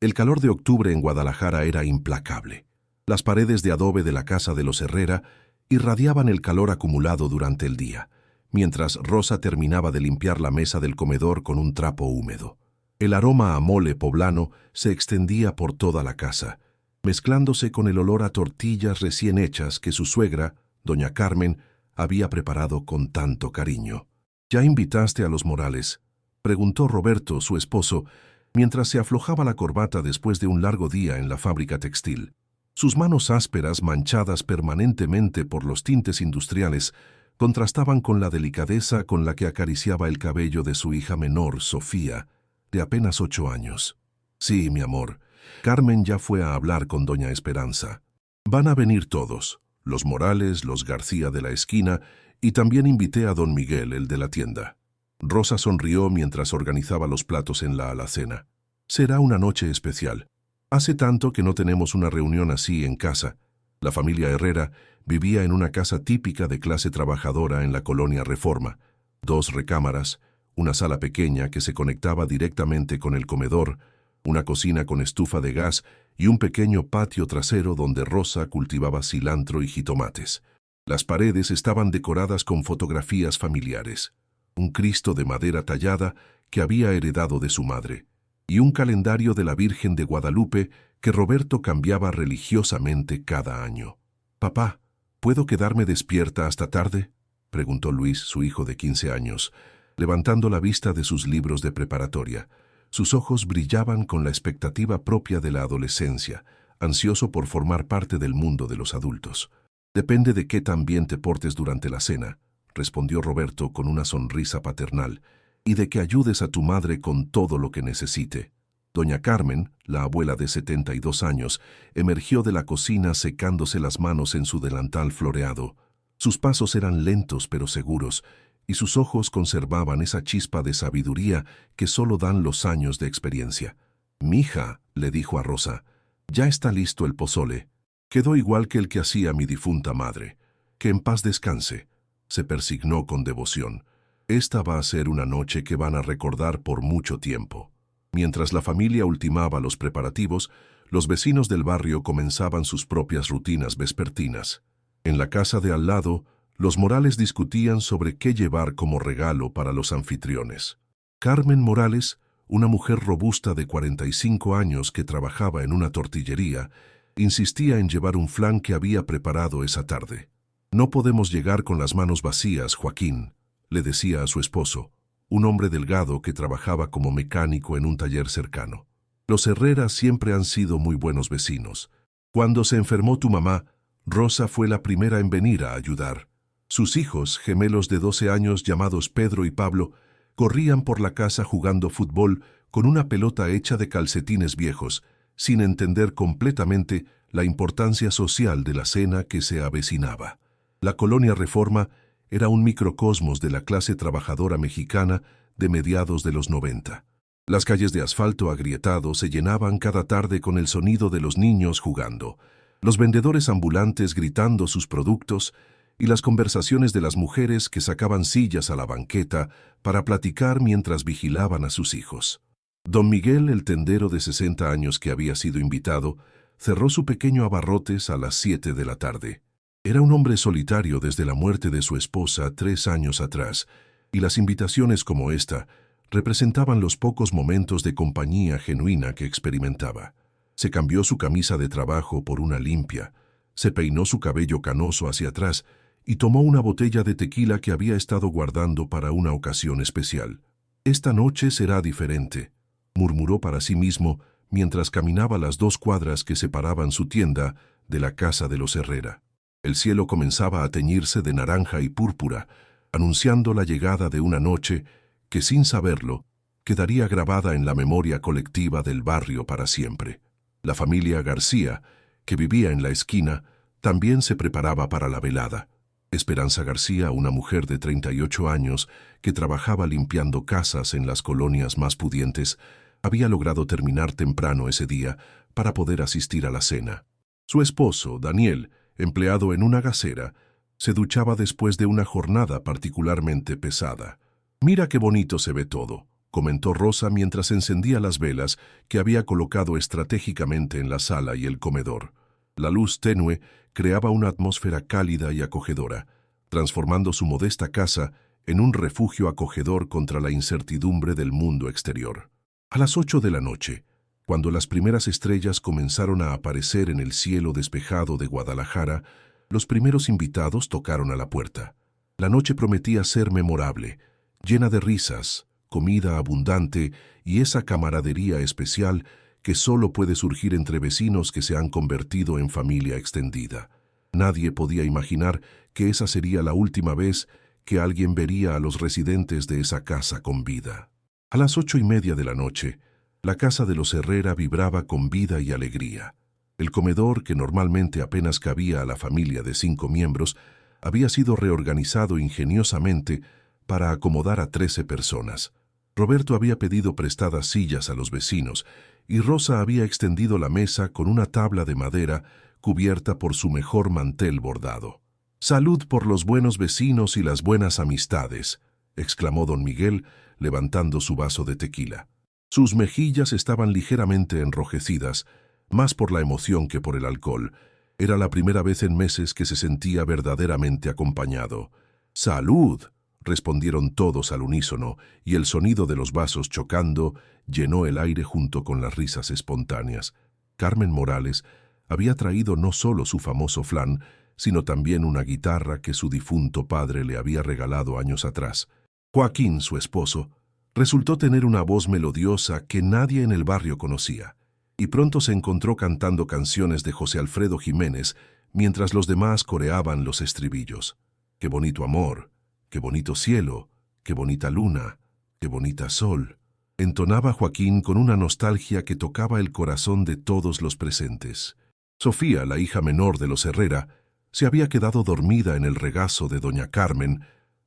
El calor de octubre en Guadalajara era implacable. Las paredes de adobe de la casa de los Herrera irradiaban el calor acumulado durante el día, mientras Rosa terminaba de limpiar la mesa del comedor con un trapo húmedo. El aroma a mole poblano se extendía por toda la casa, mezclándose con el olor a tortillas recién hechas que su suegra, doña Carmen, había preparado con tanto cariño. ¿Ya invitaste a los Morales?, preguntó Roberto, su esposo, mientras se aflojaba la corbata después de un largo día en la fábrica textil. Sus manos ásperas, manchadas permanentemente por los tintes industriales, contrastaban con la delicadeza con la que acariciaba el cabello de su hija menor, Sofía, de apenas 8 años. Sí, mi amor. Carmen ya fue a hablar con doña Esperanza. Van a venir todos, los Morales, los García de la esquina, y también invité a don Miguel, el de la tienda. Rosa sonrió mientras organizaba los platos en la alacena. Será una noche especial. Hace tanto que no tenemos una reunión así en casa. La familia Herrera vivía en una casa típica de clase trabajadora en la colonia Reforma. 2 recámaras, una sala pequeña que se conectaba directamente con el comedor, una cocina con estufa de gas y un pequeño patio trasero donde Rosa cultivaba cilantro y jitomates. Las paredes estaban decoradas con fotografías familiares, un Cristo de madera tallada que había heredado de su madre, y un calendario de la Virgen de Guadalupe que Roberto cambiaba religiosamente cada año. «Papá, ¿puedo quedarme despierta hasta tarde?», preguntó Luis, su hijo de 15 años, levantando la vista de sus libros de preparatoria. Sus ojos brillaban con la expectativa propia de la adolescencia, ansioso por formar parte del mundo de los adultos. «Depende de qué tan bien te portes durante la cena», respondió Roberto con una sonrisa paternal, «y de que ayudes a tu madre con todo lo que necesite». Doña Carmen, la abuela de 72 años, emergió de la cocina secándose las manos en su delantal floreado. Sus pasos eran lentos pero seguros, y sus ojos conservaban esa chispa de sabiduría que solo dan los años de experiencia. «Mija», le dijo a Rosa, «ya está listo el pozole. Quedó igual que el que hacía mi difunta madre. Que en paz descanse». Se persignó con devoción. «Esta va a ser una noche que van a recordar por mucho tiempo». Mientras la familia ultimaba los preparativos, los vecinos del barrio comenzaban sus propias rutinas vespertinas. En la casa de al lado, los Morales discutían sobre qué llevar como regalo para los anfitriones. Carmen Morales, una mujer robusta de 45 años que trabajaba en una tortillería, insistía en llevar un flan que había preparado esa tarde. «No podemos llegar con las manos vacías, Joaquín», le decía a su esposo, un hombre delgado que trabajaba como mecánico en un taller cercano. «Los Herrera siempre han sido muy buenos vecinos. Cuando se enfermó tu mamá, Rosa fue la primera en venir a ayudar. Sus hijos, gemelos de 12 años llamados Pedro y Pablo, corrían por la casa jugando fútbol con una pelota hecha de calcetines viejos, sin entender completamente la importancia social de la cena que se avecinaba. La colonia Reforma era un microcosmos de la clase trabajadora mexicana de mediados de los 90. Las calles de asfalto agrietado se llenaban cada tarde con el sonido de los niños jugando, los vendedores ambulantes gritando sus productos y las conversaciones de las mujeres que sacaban sillas a la banqueta para platicar mientras vigilaban a sus hijos. Don Miguel, el tendero de 60 años que había sido invitado, cerró su pequeño abarrotes a las 7 de la tarde. Era un hombre solitario desde la muerte de su esposa 3 años atrás, y las invitaciones como esta representaban los pocos momentos de compañía genuina que experimentaba. Se cambió su camisa de trabajo por una limpia, se peinó su cabello canoso hacia atrás y tomó una botella de tequila que había estado guardando para una ocasión especial. «Esta noche será diferente», murmuró para sí mismo mientras caminaba las 2 cuadras que separaban su tienda de la casa de los Herrera. El cielo comenzaba a teñirse de naranja y púrpura, anunciando la llegada de una noche que, sin saberlo, quedaría grabada en la memoria colectiva del barrio para siempre. La familia García, que vivía en la esquina, también se preparaba para la velada. Esperanza García, una mujer de 38 años que trabajaba limpiando casas en las colonias más pudientes, había logrado terminar temprano ese día para poder asistir a la cena. Su esposo, Daniel, empleado en una gasera, se duchaba después de una jornada particularmente pesada. «Mira qué bonito se ve todo», comentó Rosa mientras encendía las velas que había colocado estratégicamente en la sala y el comedor. La luz tenue creaba una atmósfera cálida y acogedora, transformando su modesta casa en un refugio acogedor contra la incertidumbre del mundo exterior. A las 8 de la noche, cuando las primeras estrellas comenzaron a aparecer en el cielo despejado de Guadalajara, los primeros invitados tocaron a la puerta. La noche prometía ser memorable, llena de risas, comida abundante y esa camaradería especial que solo puede surgir entre vecinos que se han convertido en familia extendida. Nadie podía imaginar que esa sería la última vez que alguien vería a los residentes de esa casa con vida. A las 8:30 de la noche, la casa de los Herrera vibraba con vida y alegría. El comedor, que normalmente apenas cabía a la familia de 5 miembros, había sido reorganizado ingeniosamente para acomodar a 13 personas. Roberto había pedido prestadas sillas a los vecinos y Rosa había extendido la mesa con una tabla de madera cubierta por su mejor mantel bordado. «Salud por los buenos vecinos y las buenas amistades», exclamó don Miguel, levantando su vaso de tequila. Sus mejillas estaban ligeramente enrojecidas, más por la emoción que por el alcohol. Era la primera vez en meses que se sentía verdaderamente acompañado. «¡Salud!», respondieron todos al unísono, y el sonido de los vasos chocando llenó el aire junto con las risas espontáneas. Carmen Morales había traído no solo su famoso flan, sino también una guitarra que su difunto padre le había regalado años atrás. Joaquín, su esposo, resultó tener una voz melodiosa que nadie en el barrio conocía, y pronto se encontró cantando canciones de José Alfredo Jiménez mientras los demás coreaban los estribillos. «Qué bonito amor, qué bonito cielo, qué bonita luna, qué bonita sol», entonaba Joaquín con una nostalgia que tocaba el corazón de todos los presentes. Sofía, la hija menor de los Herrera, se había quedado dormida en el regazo de doña Carmen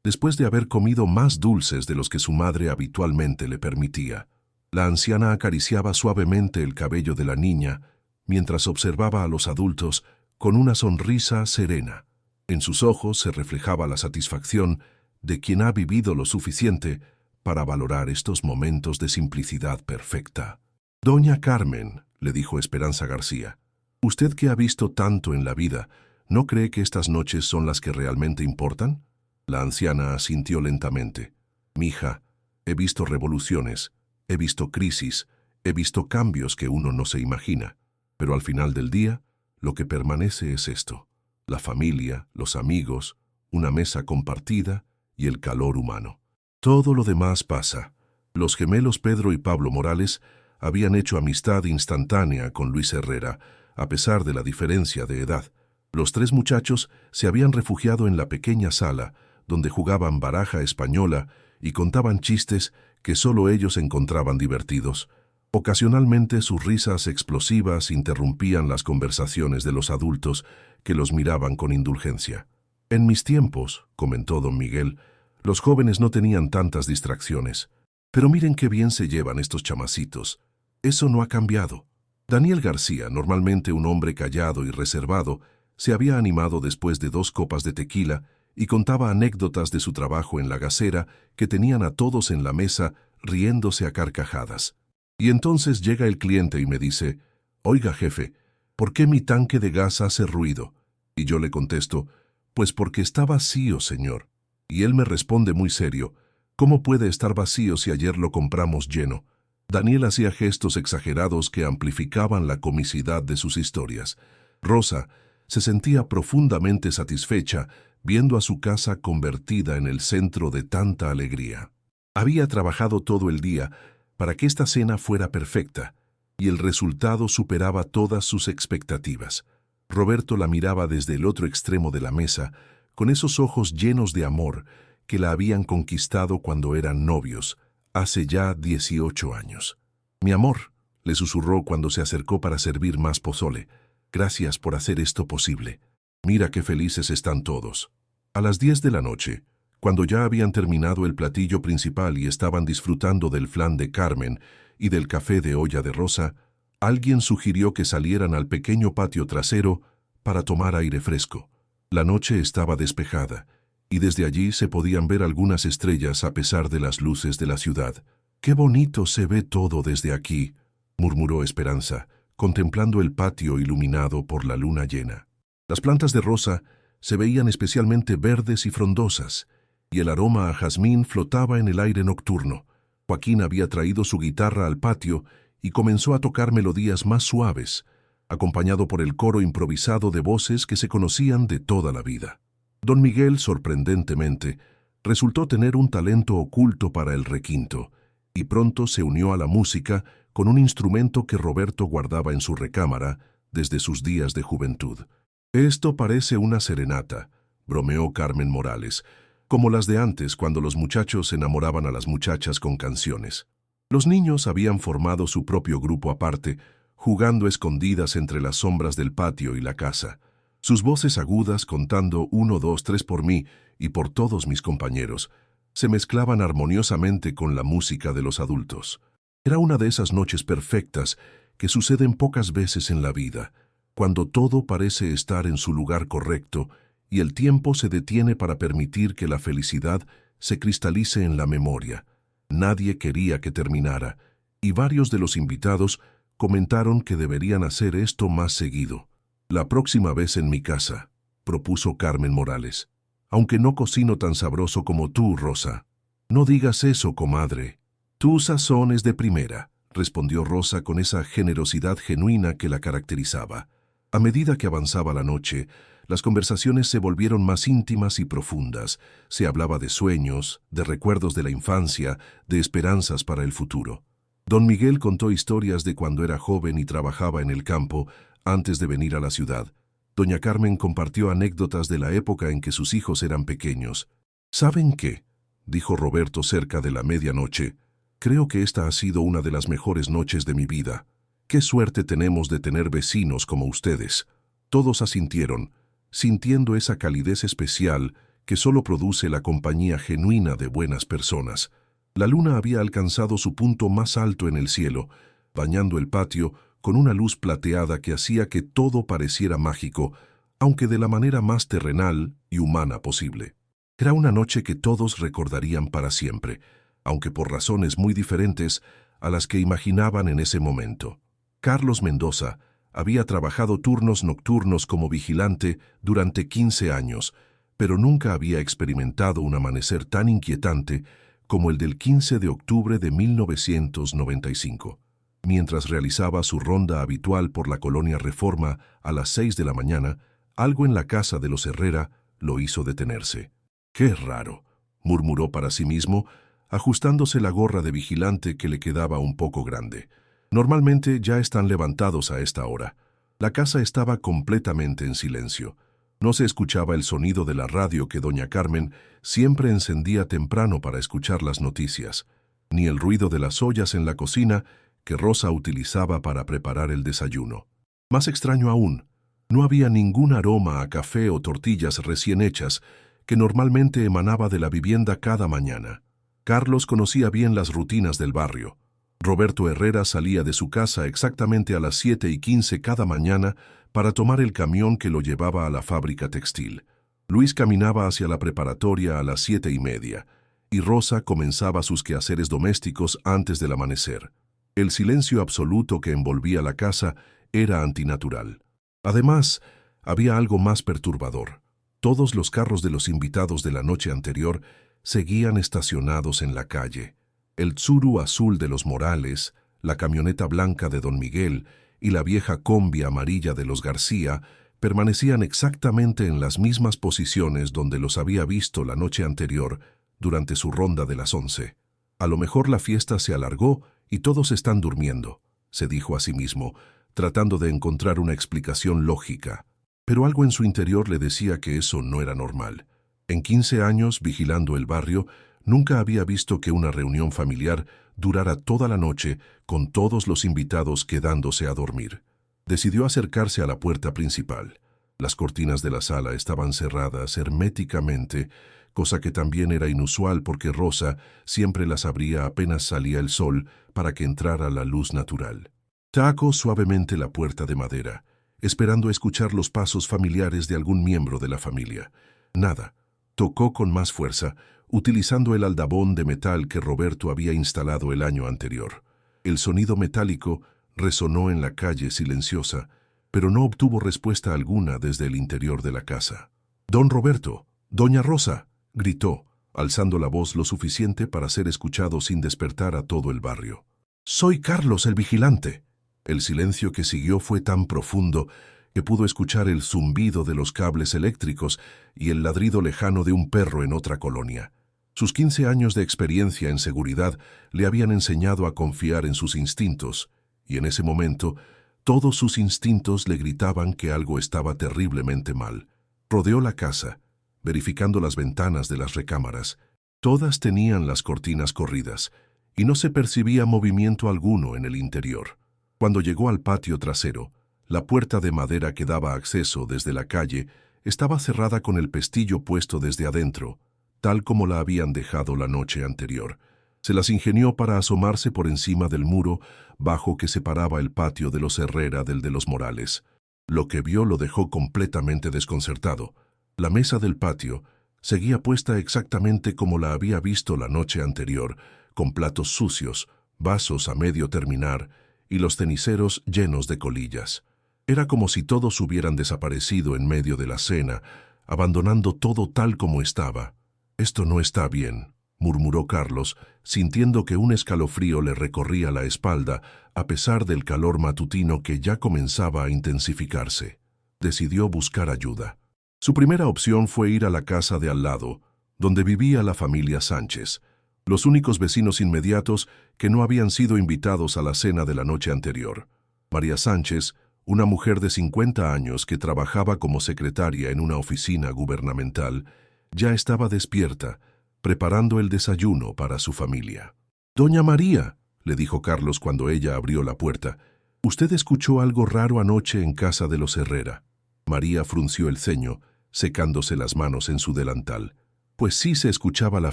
después de haber comido más dulces de los que su madre habitualmente le permitía. La anciana acariciaba suavemente el cabello de la niña mientras observaba a los adultos con una sonrisa serena. En sus ojos se reflejaba la satisfacción de quien ha vivido lo suficiente para valorar estos momentos de simplicidad perfecta. «Doña Carmen», le dijo Esperanza García, «usted que ha visto tanto en la vida, ¿no cree que estas noches son las que realmente importan?» La anciana asintió lentamente. «Mija, he visto revoluciones, he visto crisis, he visto cambios que uno no se imagina, pero al final del día, lo que permanece es esto: la familia, los amigos, una mesa compartida y el calor humano. Todo lo demás pasa». Los gemelos Pedro y Pablo Morales habían hecho amistad instantánea con Luis Herrera, a pesar de la diferencia de edad. Los 3 muchachos se habían refugiado en la pequeña sala, donde jugaban baraja española y contaban chistes que solo ellos encontraban divertidos. Ocasionalmente sus risas explosivas interrumpían las conversaciones de los adultos, que los miraban con indulgencia. «En mis tiempos», comentó don Miguel, «los jóvenes no tenían tantas distracciones. Pero miren qué bien se llevan estos chamacitos. Eso no ha cambiado». Daniel García, normalmente un hombre callado y reservado, se había animado después de 2 copas de tequila y contaba anécdotas de su trabajo en la gasera que tenían a todos en la mesa riéndose a carcajadas. Y entonces llega el cliente y me dice: «Oiga, jefe, ¿por qué mi tanque de gas hace ruido?». Y yo le contesto: «Pues porque está vacío, señor». Y él me responde muy serio: «¿Cómo puede estar vacío si ayer lo compramos lleno?». Daniel hacía gestos exagerados que amplificaban la comicidad de sus historias. Rosa se sentía profundamente satisfecha viendo a su casa convertida en el centro de tanta alegría. Había trabajado todo el día para que esta cena fuera perfecta, y el resultado superaba todas sus expectativas. Roberto la miraba desde el otro extremo de la mesa, con esos ojos llenos de amor que la habían conquistado cuando eran novios, hace ya 18 años. «Mi amor», le susurró cuando se acercó para servir más pozole, «gracias por hacer esto posible. Mira qué felices están todos». A las 10 de la noche, cuando ya habían terminado el platillo principal y estaban disfrutando del flan de Carmen y del café de olla de Rosa, alguien sugirió que salieran al pequeño patio trasero para tomar aire fresco. La noche estaba despejada, y desde allí se podían ver algunas estrellas a pesar de las luces de la ciudad. «Qué bonito se ve todo desde aquí», murmuró Esperanza, contemplando el patio iluminado por la luna llena. Las plantas de rosa se veían especialmente verdes y frondosas, y el aroma a jazmín flotaba en el aire nocturno. Joaquín había traído su guitarra al patio y comenzó a tocar melodías más suaves, acompañado por el coro improvisado de voces que se conocían de toda la vida. Don Miguel, sorprendentemente, resultó tener un talento oculto para el requinto, y pronto se unió a la música con un instrumento que Roberto guardaba en su recámara desde sus días de juventud. «Esto parece una serenata», bromeó Carmen Morales, como las de antes cuando los muchachos enamoraban a las muchachas con canciones. Los niños habían formado su propio grupo aparte, jugando escondidas entre las sombras del patio y la casa. Sus voces agudas contando 1, 2, 3 por mí y por todos mis compañeros se mezclaban armoniosamente con la música de los adultos. Era una de esas noches perfectas que suceden pocas veces en la vida, cuando todo parece estar en su lugar correcto y el tiempo se detiene para permitir que la felicidad se cristalice en la memoria. Nadie quería que terminara, y varios de los invitados comentaron que deberían hacer esto más seguido. «La próxima vez en mi casa», propuso Carmen Morales. «Aunque no cocino tan sabroso como tú, Rosa». «No digas eso, comadre. Tu sazón es de primera», respondió Rosa con esa generosidad genuina que la caracterizaba. A medida que avanzaba la noche, las conversaciones se volvieron más íntimas y profundas. Se hablaba de sueños, de recuerdos de la infancia, de esperanzas para el futuro. Don Miguel contó historias de cuando era joven y trabajaba en el campo antes de venir a la ciudad. Doña Carmen compartió anécdotas de la época en que sus hijos eran pequeños. «¿Saben qué?», dijo Roberto cerca de la medianoche. «Creo que esta ha sido una de las mejores noches de mi vida. Qué suerte tenemos de tener vecinos como ustedes». Todos asintieron, sintiendo esa calidez especial que solo produce la compañía genuina de buenas personas. La luna había alcanzado su punto más alto en el cielo, bañando el patio con una luz plateada que hacía que todo pareciera mágico, aunque de la manera más terrenal y humana posible. Era una noche que todos recordarían para siempre, aunque por razones muy diferentes a las que imaginaban en ese momento. Carlos Mendoza había trabajado turnos nocturnos como vigilante durante 15 años, pero nunca había experimentado un amanecer tan inquietante como el del 15 de octubre de 1995. Mientras realizaba su ronda habitual por la colonia Reforma a las 6 de la mañana, algo en la casa de los Herrera lo hizo detenerse. «Qué raro», murmuró para sí mismo, ajustándose la gorra de vigilante que le quedaba un poco grande. «Normalmente ya están levantados a esta hora». La casa estaba completamente en silencio. No se escuchaba el sonido de la radio que doña Carmen siempre encendía temprano para escuchar las noticias, ni el ruido de las ollas en la cocina que Rosa utilizaba para preparar el desayuno. Más extraño aún, no había ningún aroma a café o tortillas recién hechas que normalmente emanaba de la vivienda cada mañana. Carlos conocía bien las rutinas del barrio. Roberto Herrera salía de su casa exactamente a las 7:15 cada mañana para tomar el camión que lo llevaba a la fábrica textil. Luis caminaba hacia la preparatoria a las 7:30, y Rosa comenzaba sus quehaceres domésticos antes del amanecer. El silencio absoluto que envolvía la casa era antinatural. Además, había algo más perturbador. Todos los carros de los invitados de la noche anterior seguían estacionados en la calle. El Tsuru azul de los Morales, la camioneta blanca de Don Miguel y la vieja combi amarilla de los García permanecían exactamente en las mismas posiciones donde los había visto la noche anterior durante su ronda de las 11. «A lo mejor la fiesta se alargó y todos están durmiendo», se dijo a sí mismo, tratando de encontrar una explicación lógica. Pero algo en su interior le decía que eso no era normal. En 15 años, vigilando el barrio, nunca había visto que una reunión familiar durara toda la noche con todos los invitados quedándose a dormir. Decidió acercarse a la puerta principal. Las cortinas de la sala estaban cerradas herméticamente, cosa que también era inusual porque Rosa siempre las abría apenas salía el sol para que entrara la luz natural. Tacó suavemente la puerta de madera, esperando escuchar los pasos familiares de algún miembro de la familia. Nada. Tocó con más fuerza, utilizando el aldabón de metal que Roberto había instalado el año anterior. El sonido metálico resonó en la calle silenciosa, pero no obtuvo respuesta alguna desde el interior de la casa. «Don Roberto, doña Rosa», gritó, alzando la voz lo suficiente para ser escuchado sin despertar a todo el barrio. «Soy Carlos el vigilante». El silencio que siguió fue tan profundo que pudo escuchar el zumbido de los cables eléctricos y el ladrido lejano de un perro en otra colonia. Sus 15 años de experiencia en seguridad le habían enseñado a confiar en sus instintos, y en ese momento todos sus instintos le gritaban que algo estaba terriblemente mal. Rodeó la casa, verificando las ventanas de las recámaras. Todas tenían las cortinas corridas, y no se percibía movimiento alguno en el interior. Cuando llegó al patio trasero, la puerta de madera que daba acceso desde la calle estaba cerrada con el pestillo puesto desde adentro, tal como la habían dejado la noche anterior. Se las ingenió para asomarse por encima del muro bajo que separaba el patio de los Herrera del de los Morales. Lo que vio lo dejó completamente desconcertado. La mesa del patio seguía puesta exactamente como la había visto la noche anterior, con platos sucios, vasos a medio terminar y los ceniceros llenos de colillas. Era como si todos hubieran desaparecido en medio de la cena, abandonando todo tal como estaba. «Esto no está bien», murmuró Carlos, sintiendo que un escalofrío le recorría la espalda a pesar del calor matutino que ya comenzaba a intensificarse. Decidió buscar ayuda. Su primera opción fue ir a la casa de al lado, donde vivía la familia Sánchez, los únicos vecinos inmediatos que no habían sido invitados a la cena de la noche anterior. María Sánchez, una mujer de 50 años que trabajaba como secretaria en una oficina gubernamental, ya estaba despierta, preparando el desayuno para su familia. «Doña María», le dijo Carlos cuando ella abrió la puerta, «¿usted escuchó algo raro anoche en casa de los Herrera?» María frunció el ceño, secándose las manos en su delantal. Pues sí se escuchaba la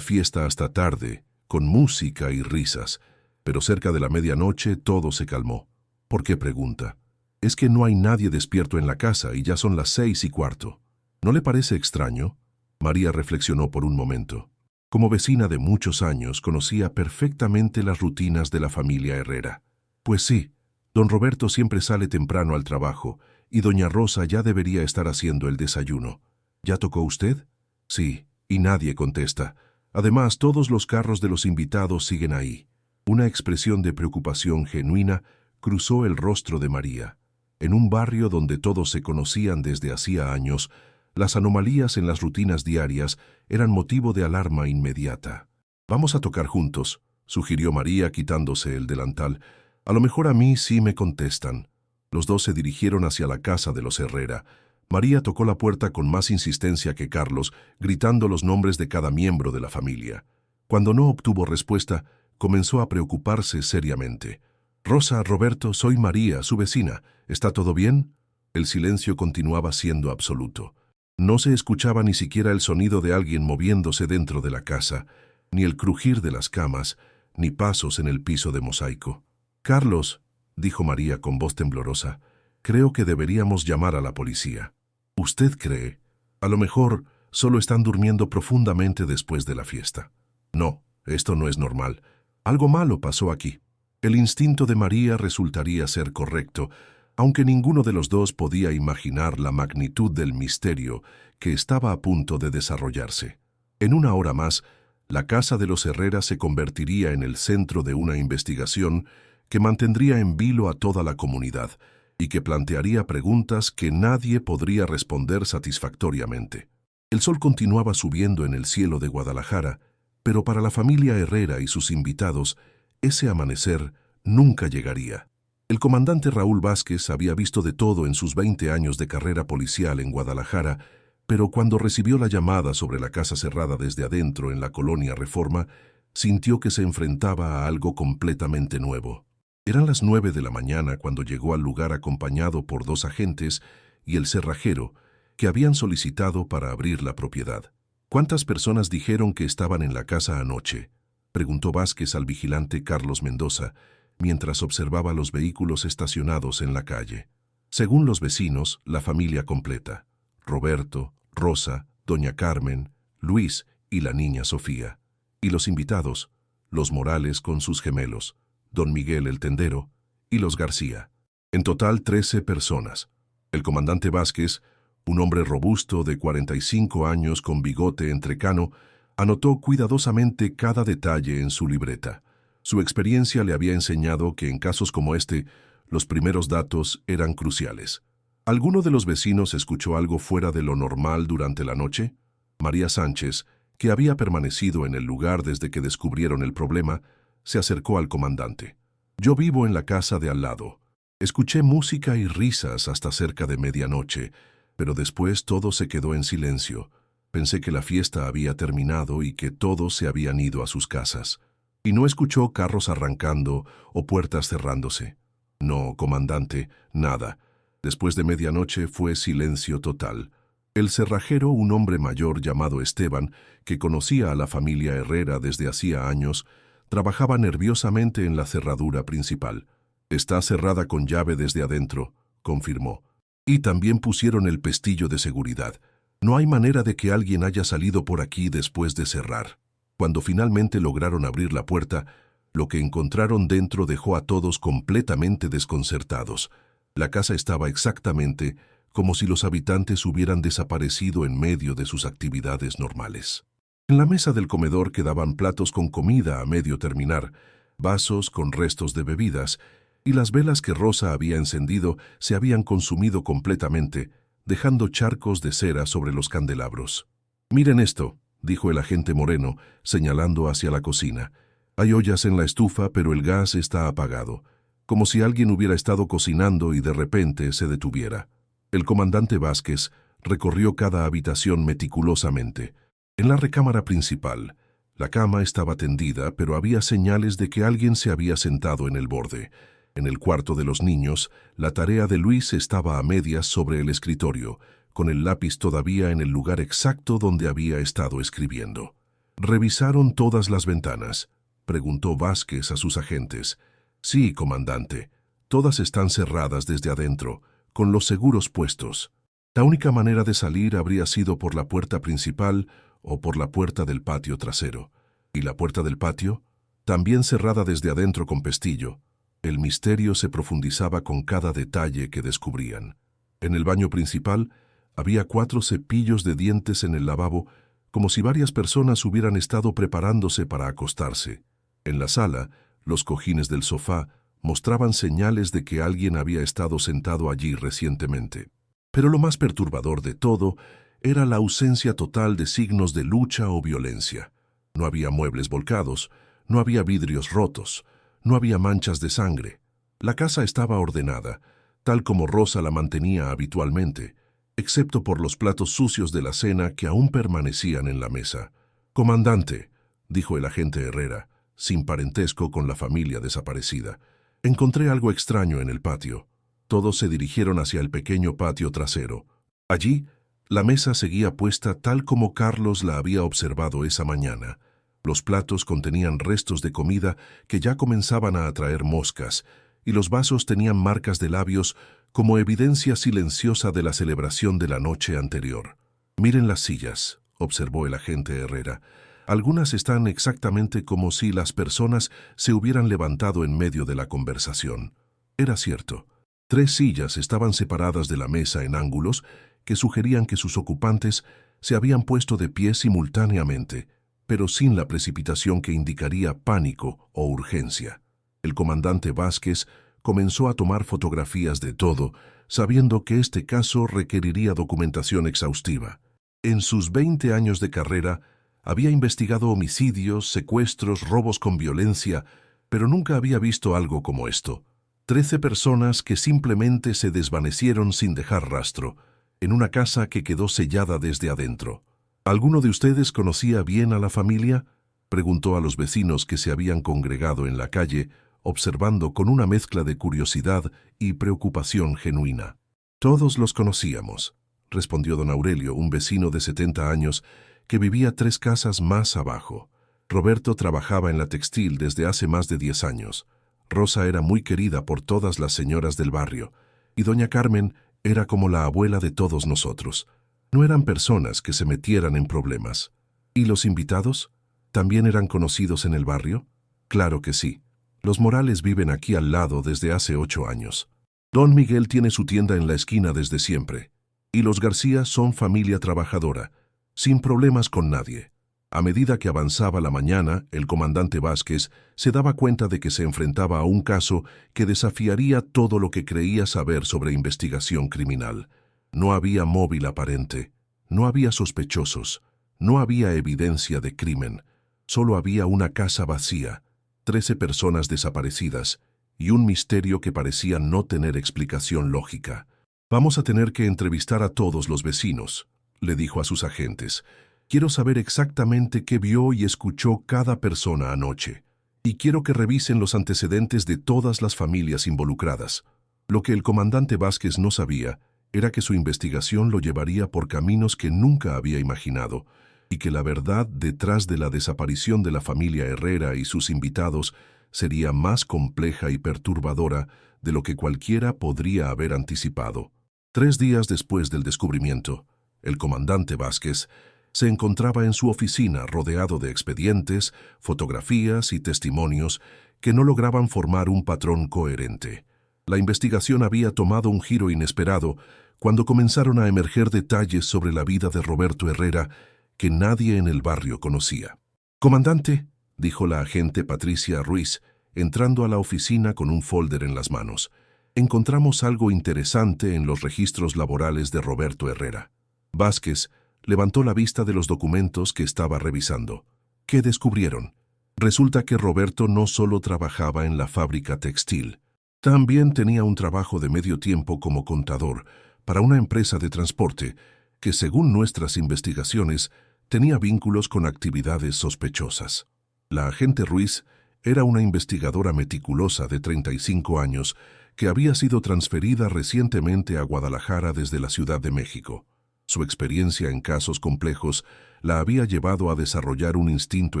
fiesta hasta tarde, con música y risas, pero cerca de la medianoche todo se calmó. ¿Por qué pregunta? Es que no hay nadie despierto en la casa y ya son las 6:15. ¿No le parece extraño? María reflexionó por un momento. Como vecina de muchos años, conocía perfectamente las rutinas de la familia Herrera. Pues sí, don Roberto siempre sale temprano al trabajo y doña Rosa ya debería estar haciendo el desayuno. ¿Ya tocó usted? Sí, y nadie contesta. Además, todos los carros de los invitados siguen ahí. Una expresión de preocupación genuina cruzó el rostro de María. En un barrio donde todos se conocían desde hacía años, las anomalías en las rutinas diarias eran motivo de alarma inmediata. «Vamos a tocar juntos», sugirió María quitándose el delantal. «A lo mejor a mí sí me contestan». Los dos se dirigieron hacia la casa de los Herrera. María tocó la puerta con más insistencia que Carlos, gritando los nombres de cada miembro de la familia. Cuando no obtuvo respuesta, comenzó a preocuparse seriamente. «Rosa, Roberto, soy María, su vecina. ¿Está todo bien?» El silencio continuaba siendo absoluto. No se escuchaba ni siquiera el sonido de alguien moviéndose dentro de la casa, ni el crujir de las camas, ni pasos en el piso de mosaico. «Carlos», dijo María con voz temblorosa, «creo que deberíamos llamar a la policía». «¿Usted cree? A lo mejor solo están durmiendo profundamente después de la fiesta». «No, esto no es normal. Algo malo pasó aquí». El instinto de María resultaría ser correcto, aunque ninguno de los dos podía imaginar la magnitud del misterio que estaba a punto de desarrollarse. En una hora más, la casa de los Herrera se convertiría en el centro de una investigación que mantendría en vilo a toda la comunidad y que plantearía preguntas que nadie podría responder satisfactoriamente. El sol continuaba subiendo en el cielo de Guadalajara, pero para la familia Herrera y sus invitados, ese amanecer nunca llegaría. El comandante Raúl Vázquez había visto de todo en sus 20 años de carrera policial en Guadalajara, pero cuando recibió la llamada sobre la casa cerrada desde adentro en la colonia Reforma, sintió que se enfrentaba a algo completamente nuevo. Eran las 9 de la mañana cuando llegó al lugar acompañado por 2 agentes y el cerrajero que habían solicitado para abrir la propiedad. «¿Cuántas personas dijeron que estaban en la casa anoche?», preguntó Vázquez al vigilante Carlos Mendoza, mientras observaba los vehículos estacionados en la calle. Según los vecinos, la familia completa: Roberto, Rosa, doña Carmen, Luis y la niña Sofía. Y los invitados, los Morales con sus gemelos, don Miguel el tendero y los García. En total 13 personas. El comandante Vázquez, un hombre robusto de 45 años con bigote entrecano, anotó cuidadosamente cada detalle en su libreta. Su experiencia le había enseñado que en casos como este, los primeros datos eran cruciales. ¿Alguno de los vecinos escuchó algo fuera de lo normal durante la noche? María Sánchez, que había permanecido en el lugar desde que descubrieron el problema, se acercó al comandante. Yo vivo en la casa de al lado. Escuché música y risas hasta cerca de medianoche, pero después todo se quedó en silencio. Pensé que la fiesta había terminado y que todos se habían ido a sus casas. Y no escuchó carros arrancando o puertas cerrándose. No, comandante, nada. Después de medianoche fue silencio total. El cerrajero, un hombre mayor llamado Esteban, que conocía a la familia Herrera desde hacía años, trabajaba nerviosamente en la cerradura principal. Está cerrada con llave desde adentro, confirmó. Y también pusieron el pestillo de seguridad. No hay manera de que alguien haya salido por aquí después de cerrar. Cuando finalmente lograron abrir la puerta, lo que encontraron dentro dejó a todos completamente desconcertados. La casa estaba exactamente como si los habitantes hubieran desaparecido en medio de sus actividades normales. En la mesa del comedor quedaban platos con comida a medio terminar, vasos con restos de bebidas, y las velas que Rosa había encendido se habían consumido completamente, dejando charcos de cera sobre los candelabros. «Miren esto», dijo el agente Moreno, señalando hacia la cocina. «Hay ollas en la estufa, pero el gas está apagado, como si alguien hubiera estado cocinando y de repente se detuviera». El comandante Vázquez recorrió cada habitación meticulosamente. En la recámara principal, la cama estaba tendida, pero había señales de que alguien se había sentado en el borde. En el cuarto de los niños, la tarea de Luis estaba a medias sobre el escritorio, con el lápiz todavía en el lugar exacto donde había estado escribiendo. «¿Revisaron todas las ventanas?», preguntó Vázquez a sus agentes. «Sí, comandante. Todas están cerradas desde adentro, con los seguros puestos. La única manera de salir habría sido por la puerta principal o por la puerta del patio trasero. ¿Y la puerta del patio? También cerrada desde adentro con pestillo». El misterio se profundizaba con cada detalle que descubrían. En el baño principal había 4 cepillos de dientes en el lavabo, como si varias personas hubieran estado preparándose para acostarse. En la sala, los cojines del sofá mostraban señales de que alguien había estado sentado allí recientemente. Pero lo más perturbador de todo era la ausencia total de signos de lucha o violencia. No había muebles volcados, no había vidrios rotos, no había manchas de sangre. La casa estaba ordenada, tal como Rosa la mantenía habitualmente, excepto por los platos sucios de la cena que aún permanecían en la mesa. «Comandante», dijo el agente Herrera, sin parentesco con la familia desaparecida, «encontré algo extraño en el patio». Todos se dirigieron hacia el pequeño patio trasero. Allí, la mesa seguía puesta tal como Carlos la había observado esa mañana. Los platos contenían restos de comida que ya comenzaban a atraer moscas, y los vasos tenían marcas de labios como evidencia silenciosa de la celebración de la noche anterior. «Miren las sillas», observó el agente Herrera. «Algunas están exactamente como si las personas se hubieran levantado en medio de la conversación». Era cierto. 3 sillas estaban separadas de la mesa en ángulos que sugerían que sus ocupantes se habían puesto de pie simultáneamente, pero sin la precipitación que indicaría pánico o urgencia. El comandante Vázquez comenzó a tomar fotografías de todo, sabiendo que este caso requeriría documentación exhaustiva. En sus 20 años de carrera, había investigado homicidios, secuestros, robos con violencia, pero nunca había visto algo como esto. 13 personas que simplemente se desvanecieron sin dejar rastro, en una casa que quedó sellada desde adentro. «¿Alguno de ustedes conocía bien a la familia?», preguntó a los vecinos que se habían congregado en la calle, observando con una mezcla de curiosidad y preocupación genuina. «Todos los conocíamos», respondió don Aurelio, un vecino de 70 años que vivía 3 casas más abajo. Roberto trabajaba en la textil desde hace más de 10 años. Rosa era muy querida por todas las señoras del barrio, y doña Carmen era como la abuela de todos nosotros. No eran personas que se metieran en problemas. ¿Y los invitados? ¿También eran conocidos en el barrio? Claro que sí. Los Morales viven aquí al lado desde hace 8 años. Don Miguel tiene su tienda en la esquina desde siempre. Y los García son familia trabajadora, sin problemas con nadie. A medida que avanzaba la mañana, el comandante Vázquez se daba cuenta de que se enfrentaba a un caso que desafiaría todo lo que creía saber sobre investigación criminal. No había móvil aparente, no había sospechosos, no había evidencia de crimen. Solo había una casa vacía, 13 personas desaparecidas y un misterio que parecía no tener explicación lógica. «Vamos a tener que entrevistar a todos los vecinos», le dijo a sus agentes. «Quiero saber exactamente qué vio y escuchó cada persona anoche. Y quiero que revisen los antecedentes de todas las familias involucradas». Lo que el comandante Vázquez no sabía era que su investigación lo llevaría por caminos que nunca había imaginado, y que la verdad detrás de la desaparición de la familia Herrera y sus invitados sería más compleja y perturbadora de lo que cualquiera podría haber anticipado. 3 días después del descubrimiento, el comandante Vázquez se encontraba en su oficina rodeado de expedientes, fotografías y testimonios que no lograban formar un patrón coherente. La investigación había tomado un giro inesperado cuando comenzaron a emerger detalles sobre la vida de Roberto Herrera que nadie en el barrio conocía. «Comandante», dijo la agente Patricia Ruiz, entrando a la oficina con un folder en las manos, «encontramos algo interesante en los registros laborales de Roberto Herrera». Vázquez levantó la vista de los documentos que estaba revisando. ¿Qué descubrieron? Resulta que Roberto no solo trabajaba en la fábrica textil, también tenía un trabajo de medio tiempo como contador para una empresa de transporte que, según nuestras investigaciones, tenía vínculos con actividades sospechosas. La agente Ruiz era una investigadora meticulosa de 35 años que había sido transferida recientemente a Guadalajara desde la Ciudad de México. Su experiencia en casos complejos la había llevado a desarrollar un instinto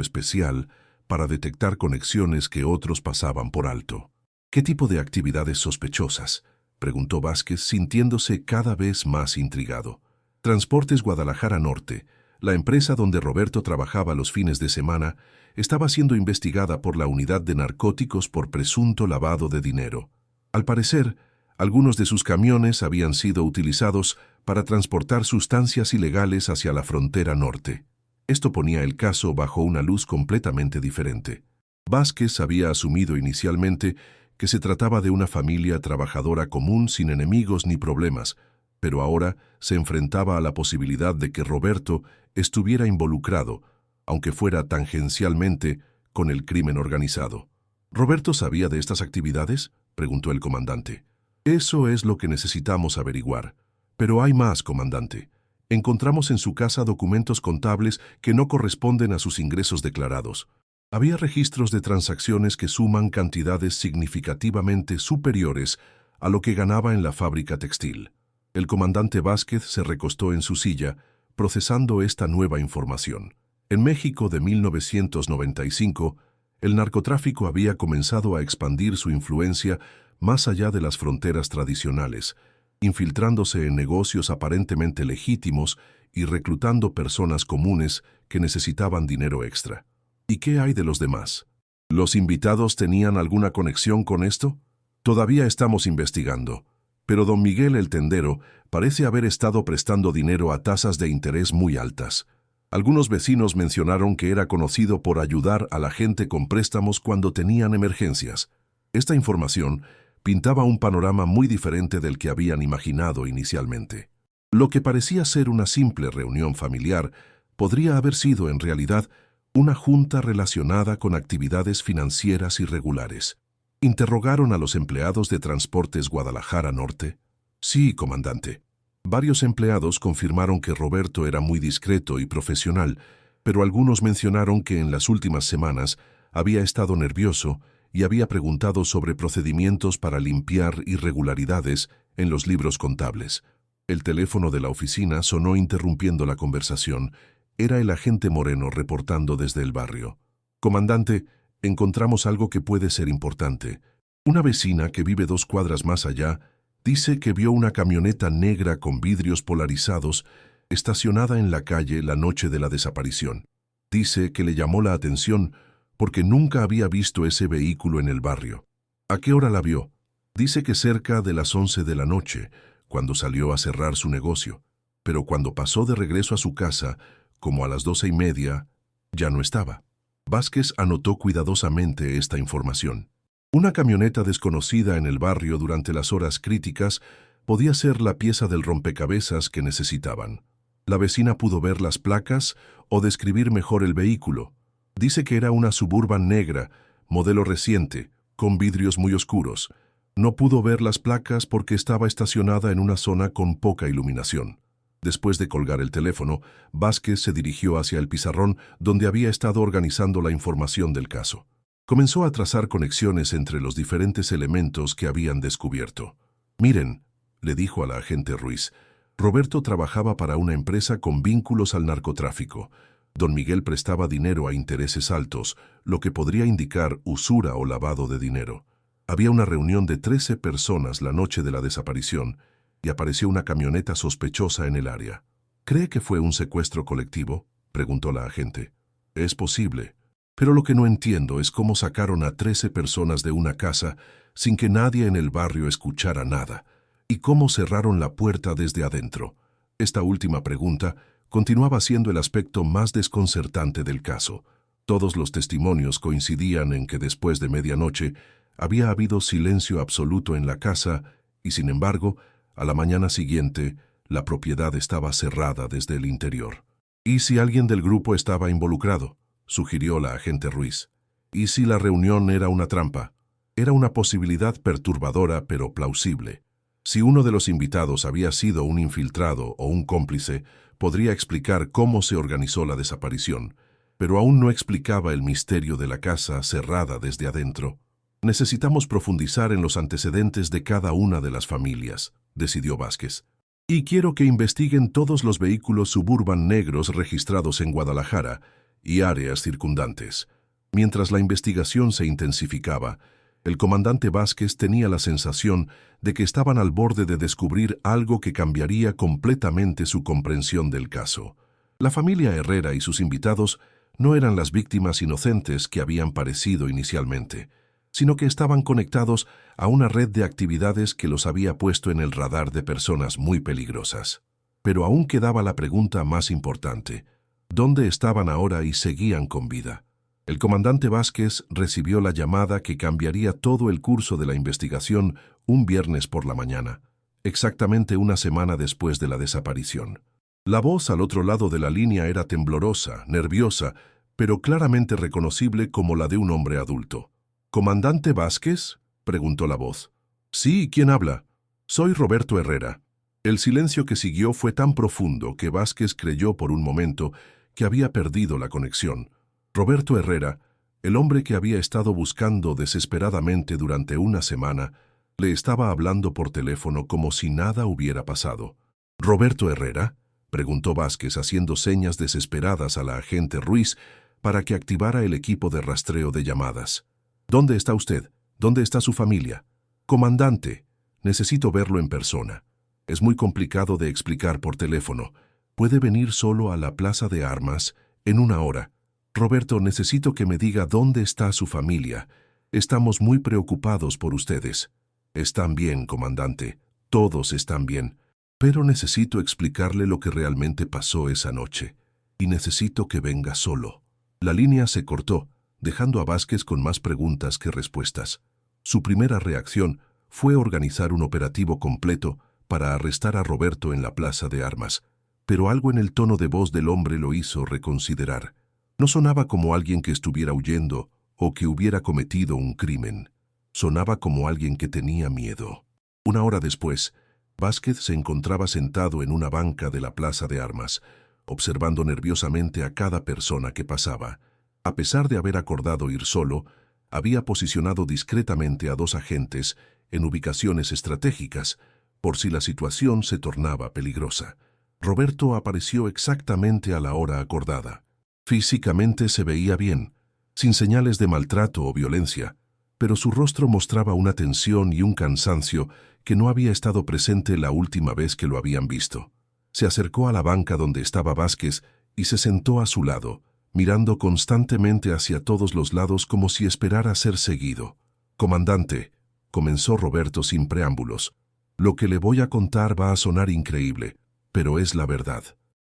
especial para detectar conexiones que otros pasaban por alto. «¿Qué tipo de actividades sospechosas?», preguntó Vázquez, sintiéndose cada vez más intrigado. Transportes Guadalajara Norte, la empresa donde Roberto trabajaba los fines de semana, estaba siendo investigada por la unidad de narcóticos por presunto lavado de dinero. Al parecer, algunos de sus camiones habían sido utilizados para transportar sustancias ilegales hacia la frontera norte. Esto ponía el caso bajo una luz completamente diferente. Vázquez había asumido inicialmente que se trataba de una familia trabajadora común sin enemigos ni problemas, pero ahora se enfrentaba a la posibilidad de que Roberto estuviera involucrado, aunque fuera tangencialmente, con el crimen organizado. ¿Roberto sabía de estas actividades?, preguntó el comandante. «Eso es lo que necesitamos averiguar. Pero hay más, comandante. Encontramos en su casa documentos contables que no corresponden a sus ingresos declarados. Había registros de transacciones que suman cantidades significativamente superiores a lo que ganaba en la fábrica textil». El comandante Vázquez se recostó en su silla, procesando esta nueva información. En México de 1995, el narcotráfico había comenzado a expandir su influencia más allá de las fronteras tradicionales, infiltrándose en negocios aparentemente legítimos y reclutando personas comunes que necesitaban dinero extra. ¿Y qué hay de los demás? ¿Los invitados tenían alguna conexión con esto? Todavía estamos investigando, pero don Miguel el tendero parece haber estado prestando dinero a tasas de interés muy altas. Algunos vecinos mencionaron que era conocido por ayudar a la gente con préstamos cuando tenían emergencias. Esta información pintaba un panorama muy diferente del que habían imaginado inicialmente. Lo que parecía ser una simple reunión familiar podría haber sido, en realidad, una junta relacionada con actividades financieras irregulares. ¿Interrogaron a los empleados de Transportes Guadalajara Norte? Sí, comandante. Varios empleados confirmaron que Roberto era muy discreto y profesional, pero algunos mencionaron que en las últimas semanas había estado nervioso y había preguntado sobre procedimientos para limpiar irregularidades en los libros contables. El teléfono de la oficina sonó interrumpiendo la conversación. Era el agente Moreno reportando desde el barrio. «Comandante, encontramos algo que puede ser importante. Una vecina que vive 2 cuadras más allá dice que vio una camioneta negra con vidrios polarizados estacionada en la calle la noche de la desaparición. Dice que le llamó la atención porque nunca había visto ese vehículo en el barrio. ¿A qué hora la vio? Dice que cerca de las 11 de la noche, cuando salió a cerrar su negocio. Pero cuando pasó de regreso a su casa, como a las 12:30, ya no estaba. Vázquez anotó cuidadosamente esta información. Una camioneta desconocida en el barrio durante las horas críticas podía ser la pieza del rompecabezas que necesitaban. La vecina pudo ver las placas o describir mejor el vehículo. Dice que era una Suburban negra, modelo reciente, con vidrios muy oscuros. No pudo ver las placas porque estaba estacionada en una zona con poca iluminación. Después de colgar el teléfono, Vázquez se dirigió hacia el pizarrón donde había estado organizando la información del caso. Comenzó a trazar conexiones entre los diferentes elementos que habían descubierto. «Miren», le dijo a la agente Ruiz, Roberto trabajaba para una empresa con vínculos al narcotráfico. Don Miguel prestaba dinero a intereses altos, lo que podría indicar usura o lavado de dinero. Había una reunión de 13 personas la noche de la desaparición y apareció una camioneta sospechosa en el área. ¿Cree que fue un secuestro colectivo?, preguntó la agente. Es posible, pero lo que no entiendo es cómo sacaron a 13 personas de una casa sin que nadie en el barrio escuchara nada, y cómo cerraron la puerta desde adentro. Esta última pregunta continuaba siendo el aspecto más desconcertante del caso. Todos los testimonios coincidían en que después de medianoche había habido silencio absoluto en la casa y, sin embargo, a la mañana siguiente, la propiedad estaba cerrada desde el interior. ¿Y si alguien del grupo estaba involucrado?, sugirió la agente Ruiz. ¿Y si la reunión era una trampa? Era una posibilidad perturbadora pero plausible. Si uno de los invitados había sido un infiltrado o un cómplice, podría explicar cómo se organizó la desaparición, pero aún no explicaba el misterio de la casa cerrada desde adentro. Necesitamos profundizar en los antecedentes de cada una de las familias, decidió Vázquez. Y quiero que investiguen todos los vehículos Suburban negros registrados en Guadalajara y áreas circundantes. Mientras la investigación se intensificaba, el comandante Vázquez tenía la sensación de que estaban al borde de descubrir algo que cambiaría completamente su comprensión del caso. La familia Herrera y sus invitados no eran las víctimas inocentes que habían parecido inicialmente, sino que estaban conectados a una red de actividades que los había puesto en el radar de personas muy peligrosas. Pero aún quedaba la pregunta más importante: ¿dónde estaban ahora y seguían con vida? El comandante Vázquez recibió la llamada que cambiaría todo el curso de la investigación un viernes por la mañana, exactamente una semana después de la desaparición. La voz al otro lado de la línea era temblorosa, nerviosa, pero claramente reconocible como la de un hombre adulto. «¿Comandante Vázquez?», preguntó la voz. «Sí, ¿quién habla?». «Soy Roberto Herrera». El silencio que siguió fue tan profundo que Vázquez creyó por un momento que había perdido la conexión. Roberto Herrera, el hombre que había estado buscando desesperadamente durante una semana, le estaba hablando por teléfono como si nada hubiera pasado. «¿Roberto Herrera?», preguntó Vázquez haciendo señas desesperadas a la agente Ruiz para que activara el equipo de rastreo de llamadas. «¿Dónde está usted? ¿Dónde está su familia?». «Comandante, necesito verlo en persona. Es muy complicado de explicar por teléfono. Puede venir solo a la Plaza de Armas en una hora. Roberto, necesito que me diga dónde está su familia. Estamos muy preocupados por ustedes». «Están bien, comandante. Todos están bien. Pero necesito explicarle lo que realmente pasó esa noche. Y necesito que venga solo». La línea se cortó, dejando a Vázquez con más preguntas que respuestas. Su primera reacción fue organizar un operativo completo para arrestar a Roberto en la Plaza de Armas, pero algo en el tono de voz del hombre lo hizo reconsiderar. No sonaba como alguien que estuviera huyendo o que hubiera cometido un crimen. Sonaba como alguien que tenía miedo. Una hora después, Vázquez se encontraba sentado en una banca de la Plaza de Armas, observando nerviosamente a cada persona que pasaba. A pesar de haber acordado ir solo, había posicionado discretamente a 2 agentes en ubicaciones estratégicas, por si la situación se tornaba peligrosa. Roberto apareció exactamente a la hora acordada. Físicamente se veía bien, sin señales de maltrato o violencia, pero su rostro mostraba una tensión y un cansancio que no había estado presente la última vez que lo habían visto. Se acercó a la banca donde estaba Vázquez y se sentó a su lado, mirando constantemente hacia todos los lados como si esperara ser seguido. «Comandante», comenzó Roberto sin preámbulos, «lo que le voy a contar va a sonar increíble, pero es la verdad.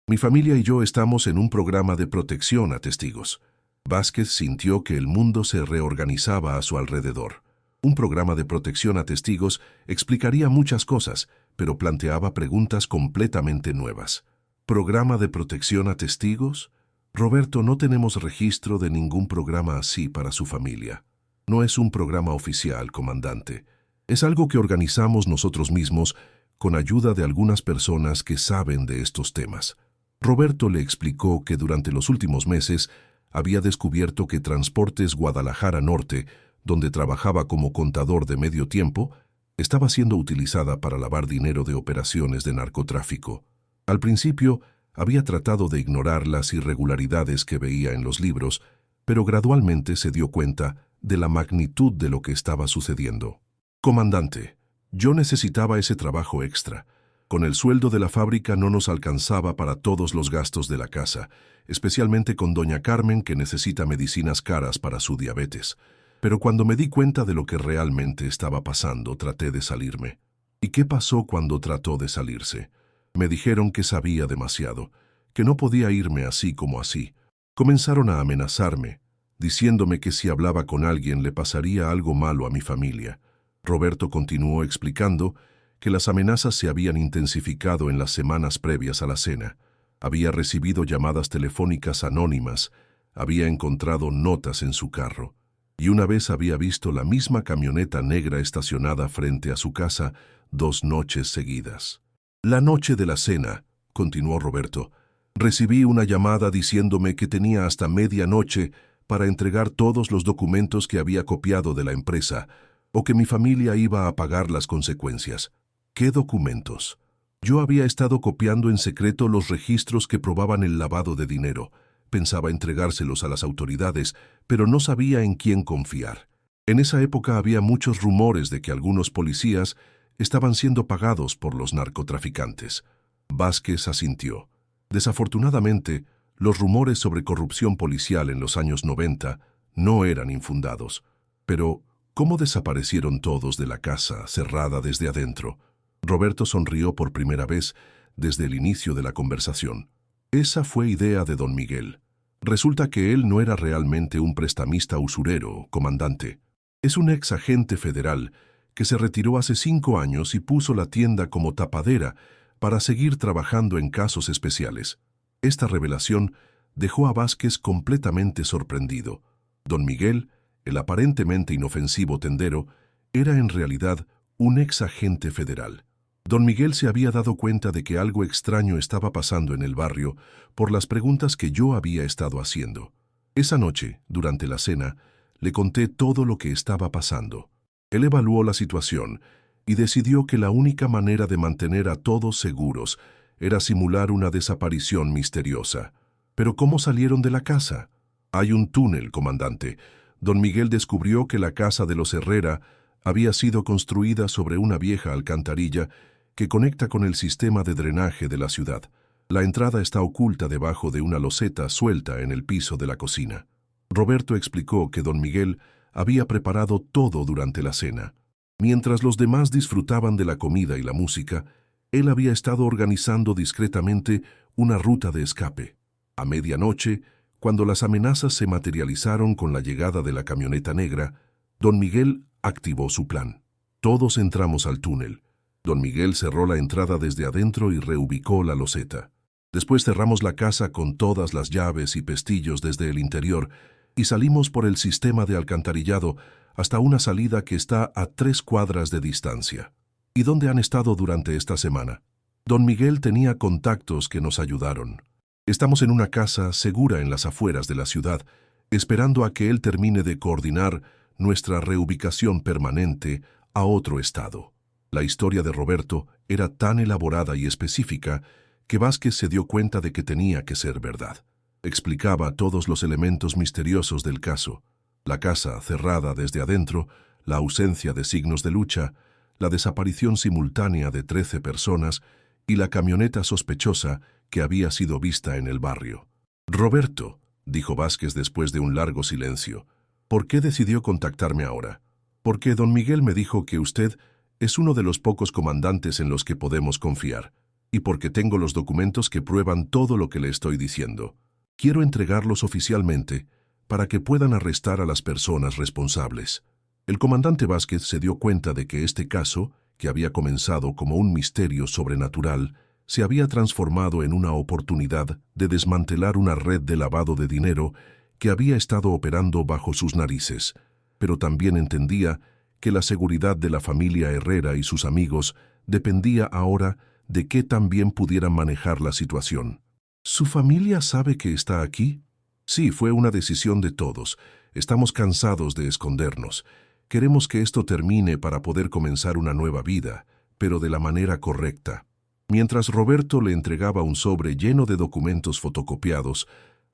Mi familia y yo estamos en un programa de protección a testigos». Vázquez sintió que el mundo se reorganizaba a su alrededor. Un programa de protección a testigos explicaría muchas cosas, pero planteaba preguntas completamente nuevas. ¿Programa de protección a testigos? Roberto, no tenemos registro de ningún programa así para su familia. No es un programa oficial, comandante. Es algo que organizamos nosotros mismos con ayuda de algunas personas que saben de estos temas. Roberto le explicó que durante los últimos meses había descubierto que Transportes Guadalajara Norte, donde trabajaba como contador de medio tiempo, estaba siendo utilizada para lavar dinero de operaciones de narcotráfico. Al principio, había tratado de ignorar las irregularidades que veía en los libros, pero gradualmente se dio cuenta de la magnitud de lo que estaba sucediendo. «Comandante, yo necesitaba ese trabajo extra. Con el sueldo de la fábrica no nos alcanzaba para todos los gastos de la casa, especialmente con doña Carmen, que necesita medicinas caras para su diabetes. Pero cuando me di cuenta de lo que realmente estaba pasando, traté de salirme». «¿Y qué pasó cuando trató de salirse?» «Me dijeron que sabía demasiado, que no podía irme así como así. Comenzaron a amenazarme, diciéndome que si hablaba con alguien le pasaría algo malo a mi familia». Roberto continuó explicando que las amenazas se habían intensificado en las semanas previas a la cena. Había recibido llamadas telefónicas anónimas, había encontrado notas en su carro, y una vez había visto la misma camioneta negra estacionada frente a su casa 2 noches seguidas. «La noche de la cena», continuó Roberto, «recibí una llamada diciéndome que tenía hasta medianoche para entregar todos los documentos que había copiado de la empresa, o que mi familia iba a pagar las consecuencias». «¿Qué documentos?» «Yo había estado copiando en secreto los registros que probaban el lavado de dinero. Pensaba entregárselos a las autoridades, pero no sabía en quién confiar. En esa época había muchos rumores de que algunos policías estaban siendo pagados por los narcotraficantes». Vázquez asintió. Desafortunadamente, los rumores sobre corrupción policial en los años 90 no eran infundados. Pero, ¿cómo desaparecieron todos de la casa cerrada desde adentro? Roberto sonrió por primera vez desde el inicio de la conversación. Esa fue idea de don Miguel. Resulta que él no era realmente un prestamista usurero, comandante. Es un ex agente federal que se retiró hace 5 años y puso la tienda como tapadera para seguir trabajando en casos especiales. Esta revelación dejó a Vázquez completamente sorprendido. Don Miguel, el aparentemente inofensivo tendero, era en realidad un ex agente federal. Don Miguel se había dado cuenta de que algo extraño estaba pasando en el barrio por las preguntas que yo había estado haciendo. Esa noche, durante la cena, le conté todo lo que estaba pasando. Él evaluó la situación y decidió que la única manera de mantener a todos seguros era simular una desaparición misteriosa. ¿Pero cómo salieron de la casa? «Hay un túnel, comandante. Don Miguel descubrió que la casa de los Herrera había sido construida sobre una vieja alcantarilla que conecta con el sistema de drenaje de la ciudad. La entrada está oculta debajo de una loseta suelta en el piso de la cocina». Roberto explicó que don Miguel había preparado todo durante la cena. Mientras los demás disfrutaban de la comida y la música, él había estado organizando discretamente una ruta de escape. A medianoche, cuando las amenazas se materializaron con la llegada de la camioneta negra, don Miguel activó su plan. Todos entramos al túnel. Don Miguel cerró la entrada desde adentro y reubicó la loseta. Después cerramos la casa con todas las llaves y pestillos desde el interior y salimos por el sistema de alcantarillado hasta una salida que está a 3 cuadras de distancia. ¿Y dónde han estado durante esta semana? Don Miguel tenía contactos que nos ayudaron. Estamos en una casa segura en las afueras de la ciudad, esperando a que él termine de coordinar nuestra reubicación permanente a otro estado. La historia de Roberto era tan elaborada y específica que Vázquez se dio cuenta de que tenía que ser verdad. Explicaba todos los elementos misteriosos del caso: la casa cerrada desde adentro, la ausencia de signos de lucha, la desaparición simultánea de 13 personas y la camioneta sospechosa que había sido vista en el barrio. «Roberto», dijo Vázquez después de un largo silencio. ¿Por qué decidió contactarme ahora? Porque don Miguel me dijo que usted es uno de los pocos comandantes en los que podemos confiar, y porque tengo los documentos que prueban todo lo que le estoy diciendo. Quiero entregarlos oficialmente para que puedan arrestar a las personas responsables. El comandante Vázquez se dio cuenta de que este caso, que había comenzado como un misterio sobrenatural, se había transformado en una oportunidad de desmantelar una red de lavado de dinero que había estado operando bajo sus narices, pero también entendía que la seguridad de la familia Herrera y sus amigos dependía ahora de que también pudieran manejar la situación. ¿Su familia sabe que está aquí? Sí, fue una decisión de todos. Estamos cansados de escondernos. Queremos que esto termine para poder comenzar una nueva vida, pero de la manera correcta. Mientras Roberto le entregaba un sobre lleno de documentos fotocopiados,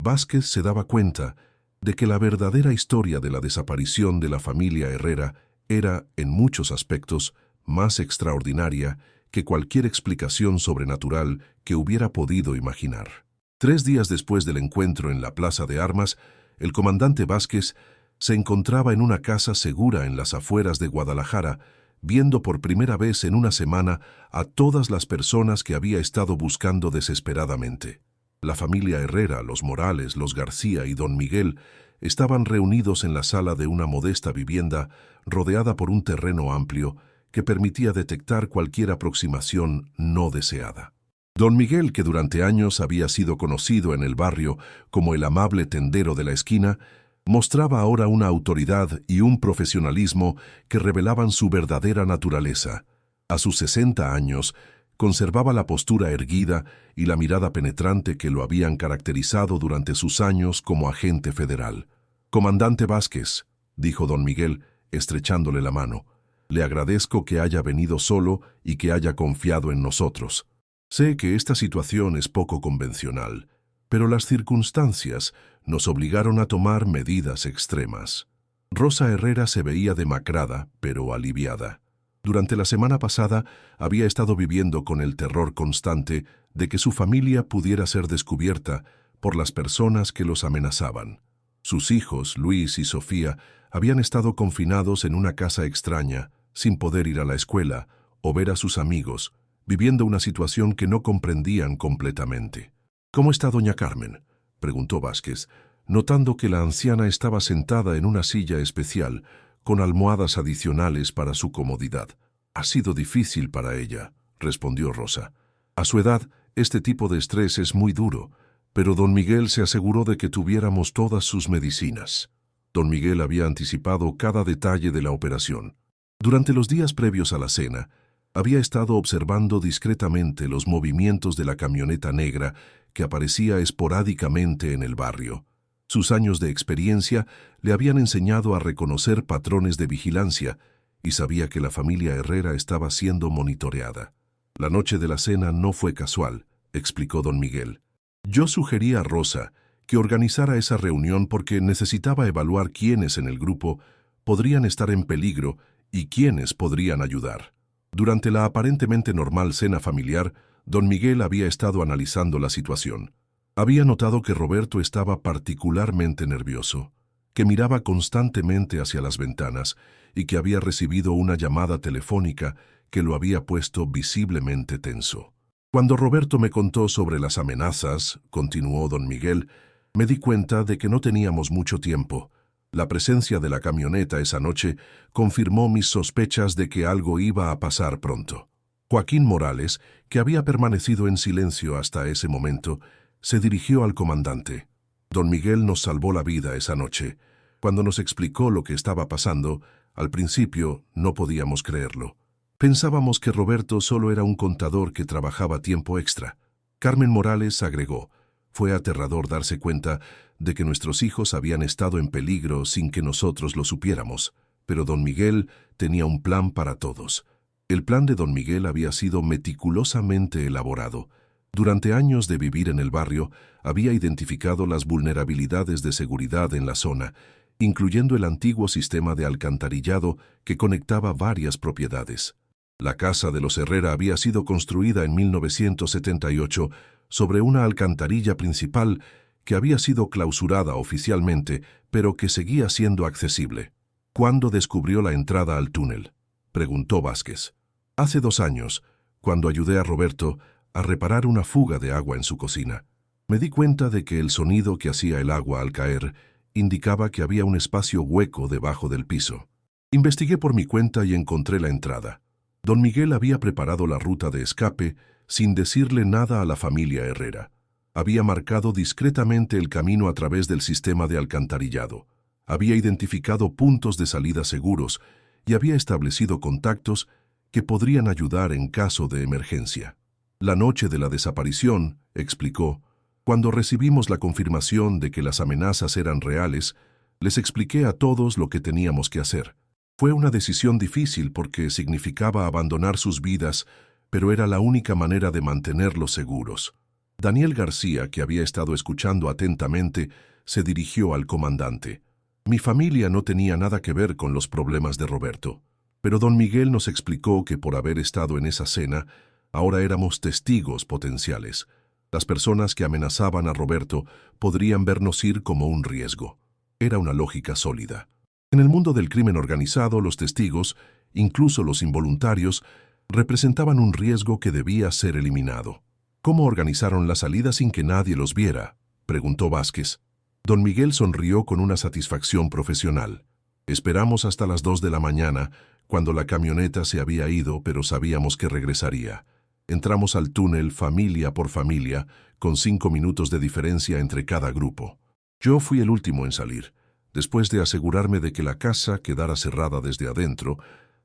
Vázquez se daba cuenta de que la verdadera historia de la desaparición de la familia Herrera era, en muchos aspectos, más extraordinaria que cualquier explicación sobrenatural que hubiera podido imaginar. 3 días después del encuentro en la Plaza de Armas, el comandante Vázquez se encontraba en una casa segura en las afueras de Guadalajara, viendo por primera vez en una semana a todas las personas que había estado buscando desesperadamente. La familia Herrera, los Morales, los García y don Miguel estaban reunidos en la sala de una modesta vivienda rodeada por un terreno amplio que permitía detectar cualquier aproximación no deseada. Don Miguel, que durante años había sido conocido en el barrio como el amable tendero de la esquina, mostraba ahora una autoridad y un profesionalismo que revelaban su verdadera naturaleza. A sus 60 años, conservaba la postura erguida y la mirada penetrante que lo habían caracterizado durante sus años como agente federal. «Comandante Vázquez», dijo don Miguel, estrechándole la mano, «le agradezco que haya venido solo y que haya confiado en nosotros. Sé que esta situación es poco convencional, pero las circunstancias nos obligaron a tomar medidas extremas». Rosa Herrera se veía demacrada, pero aliviada. Durante la semana pasada había estado viviendo con el terror constante de que su familia pudiera ser descubierta por las personas que los amenazaban. Sus hijos, Luis y Sofía, habían estado confinados en una casa extraña, sin poder ir a la escuela o ver a sus amigos, viviendo una situación que no comprendían completamente. «¿Cómo está doña Carmen?», preguntó Vázquez, notando que la anciana estaba sentada en una silla especial, con almohadas adicionales para su comodidad. «Ha sido difícil para ella», respondió Rosa. «A su edad, este tipo de estrés es muy duro, pero don Miguel se aseguró de que tuviéramos todas sus medicinas». Don Miguel había anticipado cada detalle de la operación. Durante los días previos a la cena, había estado observando discretamente los movimientos de la camioneta negra que aparecía esporádicamente en el barrio. Sus años de experiencia le habían enseñado a reconocer patrones de vigilancia y sabía que la familia Herrera estaba siendo monitoreada. «La noche de la cena no fue casual», explicó don Miguel. «Yo sugerí a Rosa que organizara esa reunión porque necesitaba evaluar quiénes en el grupo podrían estar en peligro y quiénes podrían ayudar». Durante la aparentemente normal cena familiar, don Miguel había estado analizando la situación. Había notado que Roberto estaba particularmente nervioso, que miraba constantemente hacia las ventanas y que había recibido una llamada telefónica que lo había puesto visiblemente tenso. «Cuando Roberto me contó sobre las amenazas», continuó don Miguel, «me di cuenta de que no teníamos mucho tiempo. La presencia de la camioneta esa noche confirmó mis sospechas de que algo iba a pasar pronto». Joaquín Morales, que había permanecido en silencio hasta ese momento, se dirigió al comandante. «Don Miguel nos salvó la vida esa noche. Cuando nos explicó lo que estaba pasando, al principio no podíamos creerlo. Pensábamos que Roberto solo era un contador que trabajaba tiempo extra». Carmen Morales agregó: «Fue aterrador darse cuenta de que nuestros hijos habían estado en peligro sin que nosotros lo supiéramos, pero don Miguel tenía un plan para todos». El plan de don Miguel había sido meticulosamente elaborado. Durante años de vivir en el barrio, había identificado las vulnerabilidades de seguridad en la zona, incluyendo el antiguo sistema de alcantarillado que conectaba varias propiedades. La casa de los Herrera había sido construida en 1978 sobre una alcantarilla principal que había sido clausurada oficialmente, pero que seguía siendo accesible. ¿Cuándo descubrió la entrada al túnel?, preguntó Vázquez. Hace 2 años, cuando ayudé a Roberto a reparar una fuga de agua en su cocina. Me di cuenta de que el sonido que hacía el agua al caer indicaba que había un espacio hueco debajo del piso. Investigué por mi cuenta y encontré la entrada. Don Miguel había preparado la ruta de escape sin decirle nada a la familia Herrera. Había marcado discretamente el camino a través del sistema de alcantarillado. Había identificado puntos de salida seguros y había establecido contactos que podrían ayudar en caso de emergencia. La noche de la desaparición, explicó, cuando recibimos la confirmación de que las amenazas eran reales, les expliqué a todos lo que teníamos que hacer. Fue una decisión difícil porque significaba abandonar sus vidas, pero era la única manera de mantenerlos seguros. Daniel García, que había estado escuchando atentamente, se dirigió al comandante. Mi familia no tenía nada que ver con los problemas de Roberto, pero don Miguel nos explicó que por haber estado en esa cena, ahora éramos testigos potenciales. Las personas que amenazaban a Roberto podrían vernos ir como un riesgo. Era una lógica sólida. En el mundo del crimen organizado, los testigos, incluso los involuntarios, representaban un riesgo que debía ser eliminado. ¿Cómo organizaron la salida sin que nadie los viera?, preguntó Vázquez. Don Miguel sonrió con una satisfacción profesional. Esperamos hasta las 2 de la mañana, cuando la camioneta se había ido, pero sabíamos que regresaría. Entramos al túnel familia por familia, con 5 minutos de diferencia entre cada grupo. Yo fui el último en salir, después de asegurarme de que la casa quedara cerrada desde adentro,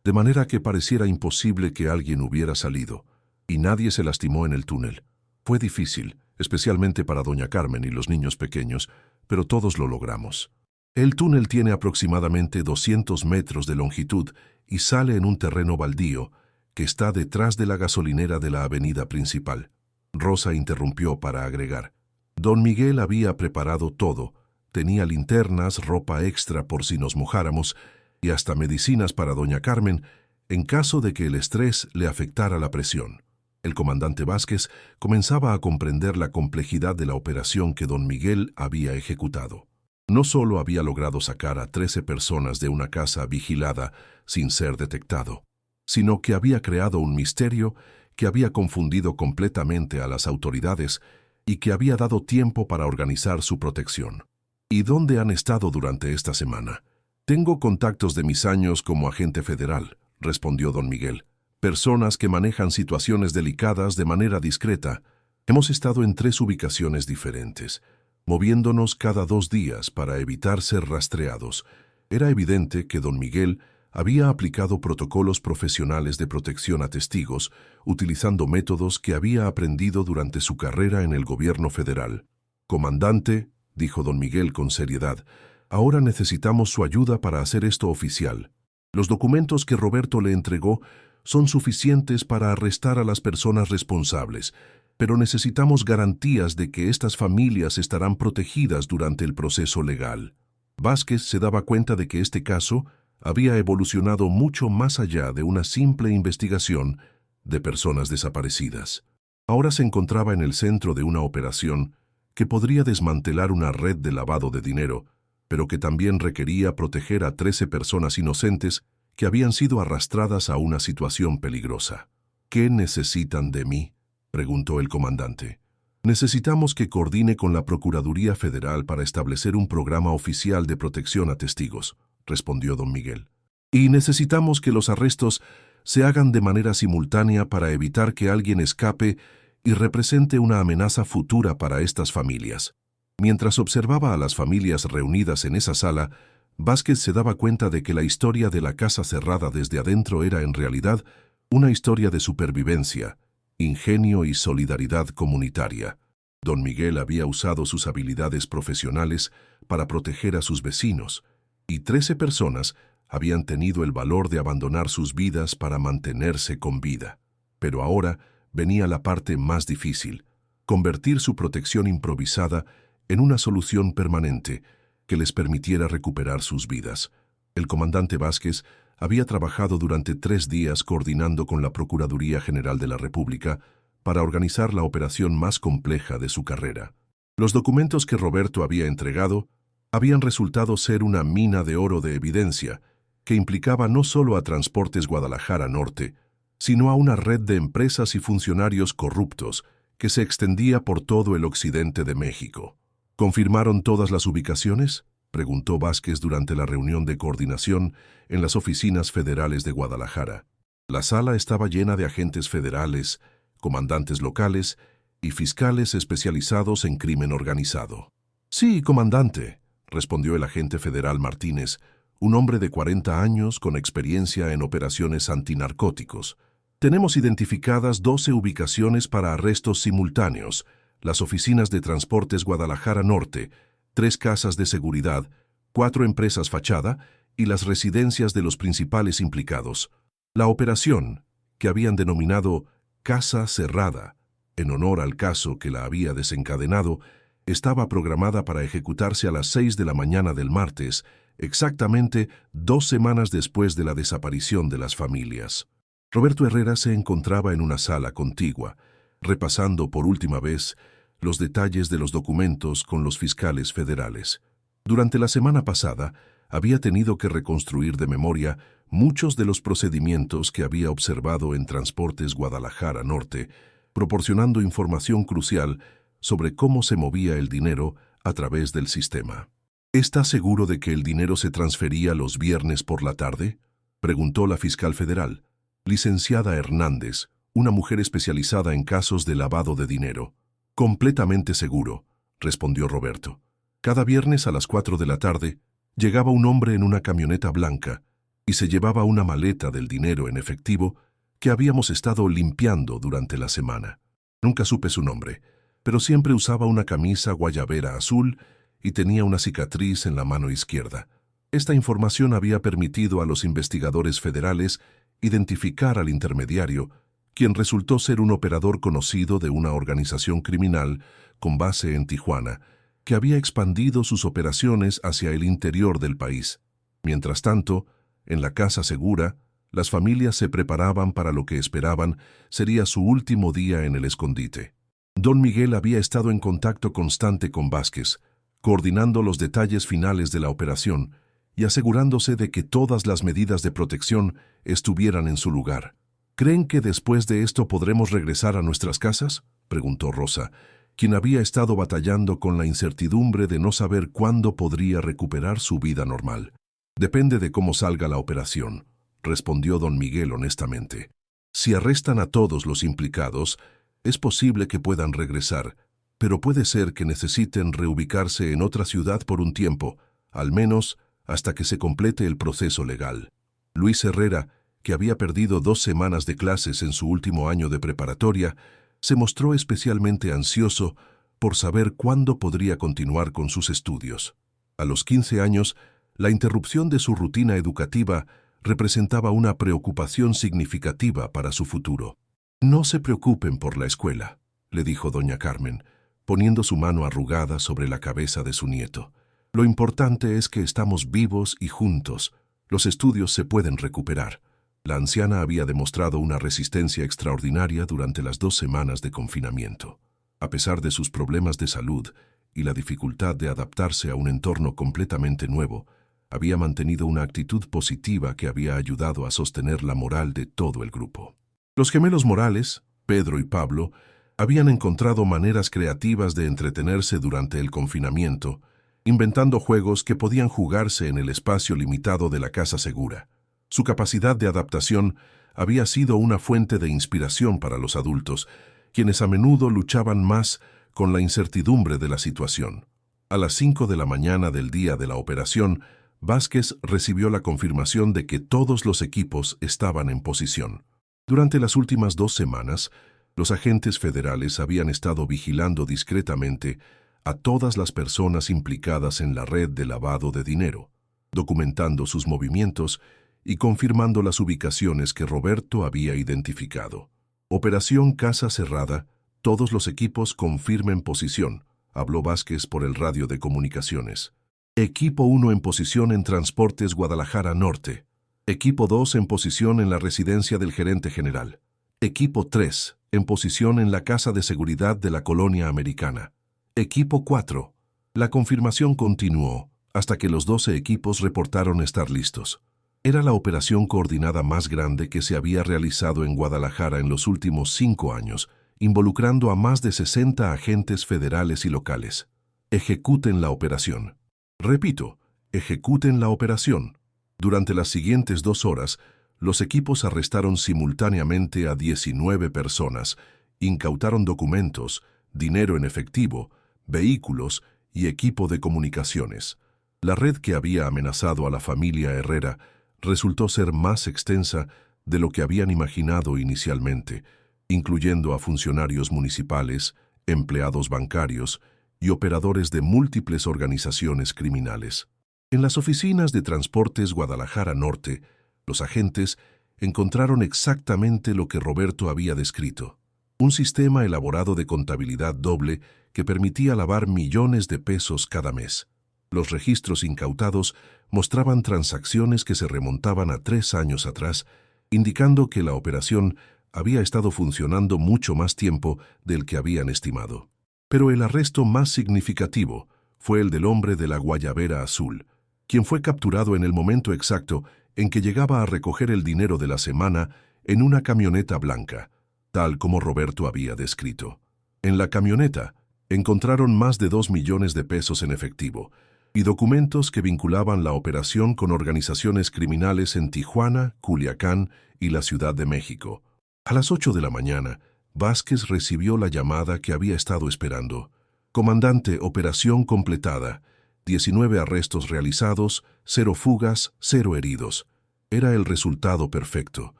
de manera que pareciera imposible que alguien hubiera salido, y nadie se lastimó en el túnel. Fue difícil, especialmente para doña Carmen y los niños pequeños, pero todos lo logramos. El túnel tiene aproximadamente 200 metros de longitud y sale en un terreno baldío que está detrás de la gasolinera de la avenida principal. Rosa interrumpió para agregar. Don Miguel había preparado todo. Tenía linternas, ropa extra por si nos mojáramos y hasta medicinas para doña Carmen en caso de que el estrés le afectara la presión. El comandante Vázquez comenzaba a comprender la complejidad de la operación que don Miguel había ejecutado. No solo había logrado sacar a 13 personas de una casa vigilada sin ser detectado, sino que había creado un misterio que había confundido completamente a las autoridades y que había dado tiempo para organizar su protección. ¿Y dónde han estado durante esta semana? Tengo contactos de mis años como agente federal, respondió don Miguel. Personas que manejan situaciones delicadas de manera discreta. Hemos estado en 3 ubicaciones diferentes, moviéndonos cada 2 días para evitar ser rastreados. Era evidente que don Miguel había aplicado protocolos profesionales de protección a testigos, utilizando métodos que había aprendido durante su carrera en el gobierno federal. Comandante, dijo don Miguel con seriedad, ahora necesitamos su ayuda para hacer esto oficial. Los documentos que Roberto le entregó son suficientes para arrestar a las personas responsables, pero necesitamos garantías de que estas familias estarán protegidas durante el proceso legal. Vázquez se daba cuenta de que este caso había evolucionado mucho más allá de una simple investigación de personas desaparecidas. Ahora se encontraba en el centro de una operación que podría desmantelar una red de lavado de dinero, pero que también requería proteger a 13 personas inocentes que habían sido arrastradas a una situación peligrosa. ¿Qué necesitan de mí?, preguntó el comandante. Necesitamos que coordine con la Procuraduría Federal para establecer un programa oficial de protección a testigos, respondió don Miguel. Y necesitamos que los arrestos se hagan de manera simultánea para evitar que alguien escape y represente una amenaza futura para estas familias. Mientras observaba a las familias reunidas en esa sala, Vázquez se daba cuenta de que la historia de la casa cerrada desde adentro era en realidad una historia de supervivencia, ingenio y solidaridad comunitaria. Don Miguel había usado sus habilidades profesionales para proteger a sus vecinos, y 13 personas habían tenido el valor de abandonar sus vidas para mantenerse con vida. Pero ahora venía la parte más difícil, convertir su protección improvisada en una solución permanente que les permitiera recuperar sus vidas. El comandante Vázquez había trabajado durante 3 días coordinando con la Procuraduría General de la República para organizar la operación más compleja de su carrera. Los documentos que Roberto había entregado habían resultado ser una mina de oro de evidencia que implicaba no solo a Transportes Guadalajara Norte, sino a una red de empresas y funcionarios corruptos que se extendía por todo el occidente de México. ¿Confirmaron todas las ubicaciones?, preguntó Vázquez durante la reunión de coordinación en las oficinas federales de Guadalajara. La sala estaba llena de agentes federales, comandantes locales y fiscales especializados en crimen organizado. Sí, comandante, respondió el agente federal Martínez, un hombre de 40 años con experiencia en operaciones antinarcóticos. Tenemos identificadas 12 ubicaciones para arrestos simultáneos, las oficinas de Transportes Guadalajara Norte, 3 casas de seguridad, 4 empresas fachada y las residencias de los principales implicados. La operación, que habían denominado Casa Cerrada, en honor al caso que la había desencadenado, estaba programada para ejecutarse a las 6 de la mañana del martes, exactamente 2 semanas después de la desaparición de las familias. Roberto Herrera se encontraba en una sala contigua, repasando por última vez los detalles de los documentos con los fiscales federales. Durante la semana pasada, había tenido que reconstruir de memoria muchos de los procedimientos que había observado en Transportes Guadalajara Norte, proporcionando información crucial sobre cómo se movía el dinero a través del sistema. ¿Está seguro de que el dinero se transfería los viernes por la tarde?, preguntó la fiscal federal, licenciada Hernández, una mujer especializada en casos de lavado de dinero. Completamente seguro, respondió Roberto. Cada viernes a las 4 de la tarde llegaba un hombre en una camioneta blanca y se llevaba una maleta del dinero en efectivo que habíamos estado limpiando durante la semana. Nunca supe su nombre, pero siempre usaba una camisa guayabera azul y tenía una cicatriz en la mano izquierda. Esta información había permitido a los investigadores federales identificar al intermediario, quien resultó ser un operador conocido de una organización criminal con base en Tijuana, que había expandido sus operaciones hacia el interior del país. Mientras tanto, en la Casa Segura, las familias se preparaban para lo que esperaban sería su último día en el escondite. Don Miguel había estado en contacto constante con Vázquez, coordinando los detalles finales de la operación y asegurándose de que todas las medidas de protección estuvieran en su lugar. ¿Creen que después de esto podremos regresar a nuestras casas?, preguntó Rosa, quien había estado batallando con la incertidumbre de no saber cuándo podría recuperar su vida normal. Depende de cómo salga la operación, respondió don Miguel honestamente. Si arrestan a todos los implicados, es posible que puedan regresar, pero puede ser que necesiten reubicarse en otra ciudad por un tiempo, al menos hasta que se complete el proceso legal. Luis Herrera, que había perdido 2 semanas de clases en su último año de preparatoria, se mostró especialmente ansioso por saber cuándo podría continuar con sus estudios. A los 15 años, la interrupción de su rutina educativa representaba una preocupación significativa para su futuro. «No se preocupen por la escuela», le dijo doña Carmen, poniendo su mano arrugada sobre la cabeza de su nieto. «Lo importante es que estamos vivos y juntos. Los estudios se pueden recuperar». La anciana había demostrado una resistencia extraordinaria durante las 2 semanas de confinamiento. A pesar de sus problemas de salud y la dificultad de adaptarse a un entorno completamente nuevo, había mantenido una actitud positiva que había ayudado a sostener la moral de todo el grupo. Los gemelos Morales, Pedro y Pablo, habían encontrado maneras creativas de entretenerse durante el confinamiento, inventando juegos que podían jugarse en el espacio limitado de la Casa Segura. Su capacidad de adaptación había sido una fuente de inspiración para los adultos, quienes a menudo luchaban más con la incertidumbre de la situación. A las 5 de la mañana del día de la operación, Vázquez recibió la confirmación de que todos los equipos estaban en posición. Durante las últimas 2 semanas, los agentes federales habían estado vigilando discretamente a todas las personas implicadas en la red de lavado de dinero, documentando sus movimientos y confirmando las ubicaciones que Roberto había identificado. Operación Casa Cerrada, todos los equipos confirmen posición, habló Vázquez por el radio de comunicaciones. Equipo 1 en posición en Transportes Guadalajara Norte. Equipo 2 en posición en la residencia del gerente general. Equipo 3 en posición en la Casa de Seguridad de la Colonia Americana. Equipo 4. La confirmación continuó hasta que los 12 equipos reportaron estar listos. Era la operación coordinada más grande que se había realizado en Guadalajara en los últimos 5 años, involucrando a más de 60 agentes federales y locales. Ejecuten la operación. Repito, ejecuten la operación. Durante las siguientes 2 horas, los equipos arrestaron simultáneamente a 19 personas, incautaron documentos, dinero en efectivo, vehículos y equipo de comunicaciones. La red que había amenazado a la familia Herrera resultó ser más extensa de lo que habían imaginado inicialmente, incluyendo a funcionarios municipales, empleados bancarios y operadores de múltiples organizaciones criminales. En las oficinas de Transportes Guadalajara Norte, los agentes encontraron exactamente lo que Roberto había descrito: un sistema elaborado de contabilidad doble que permitía lavar millones de pesos cada mes. Los registros incautados mostraban transacciones que se remontaban a 3 años atrás, indicando que la operación había estado funcionando mucho más tiempo del que habían estimado. Pero el arresto más significativo fue el del hombre de la guayabera azul, quien fue capturado en el momento exacto en que llegaba a recoger el dinero de la semana en una camioneta blanca, tal como Roberto había descrito. En la camioneta encontraron más de 2 millones de pesos en efectivo y documentos que vinculaban la operación con organizaciones criminales en Tijuana, Culiacán y la Ciudad de México. A las 8 de la mañana, Vázquez recibió la llamada que había estado esperando. Comandante, operación completada. 19 arrestos realizados, 0 fugas, 0 heridos. Era el resultado perfecto.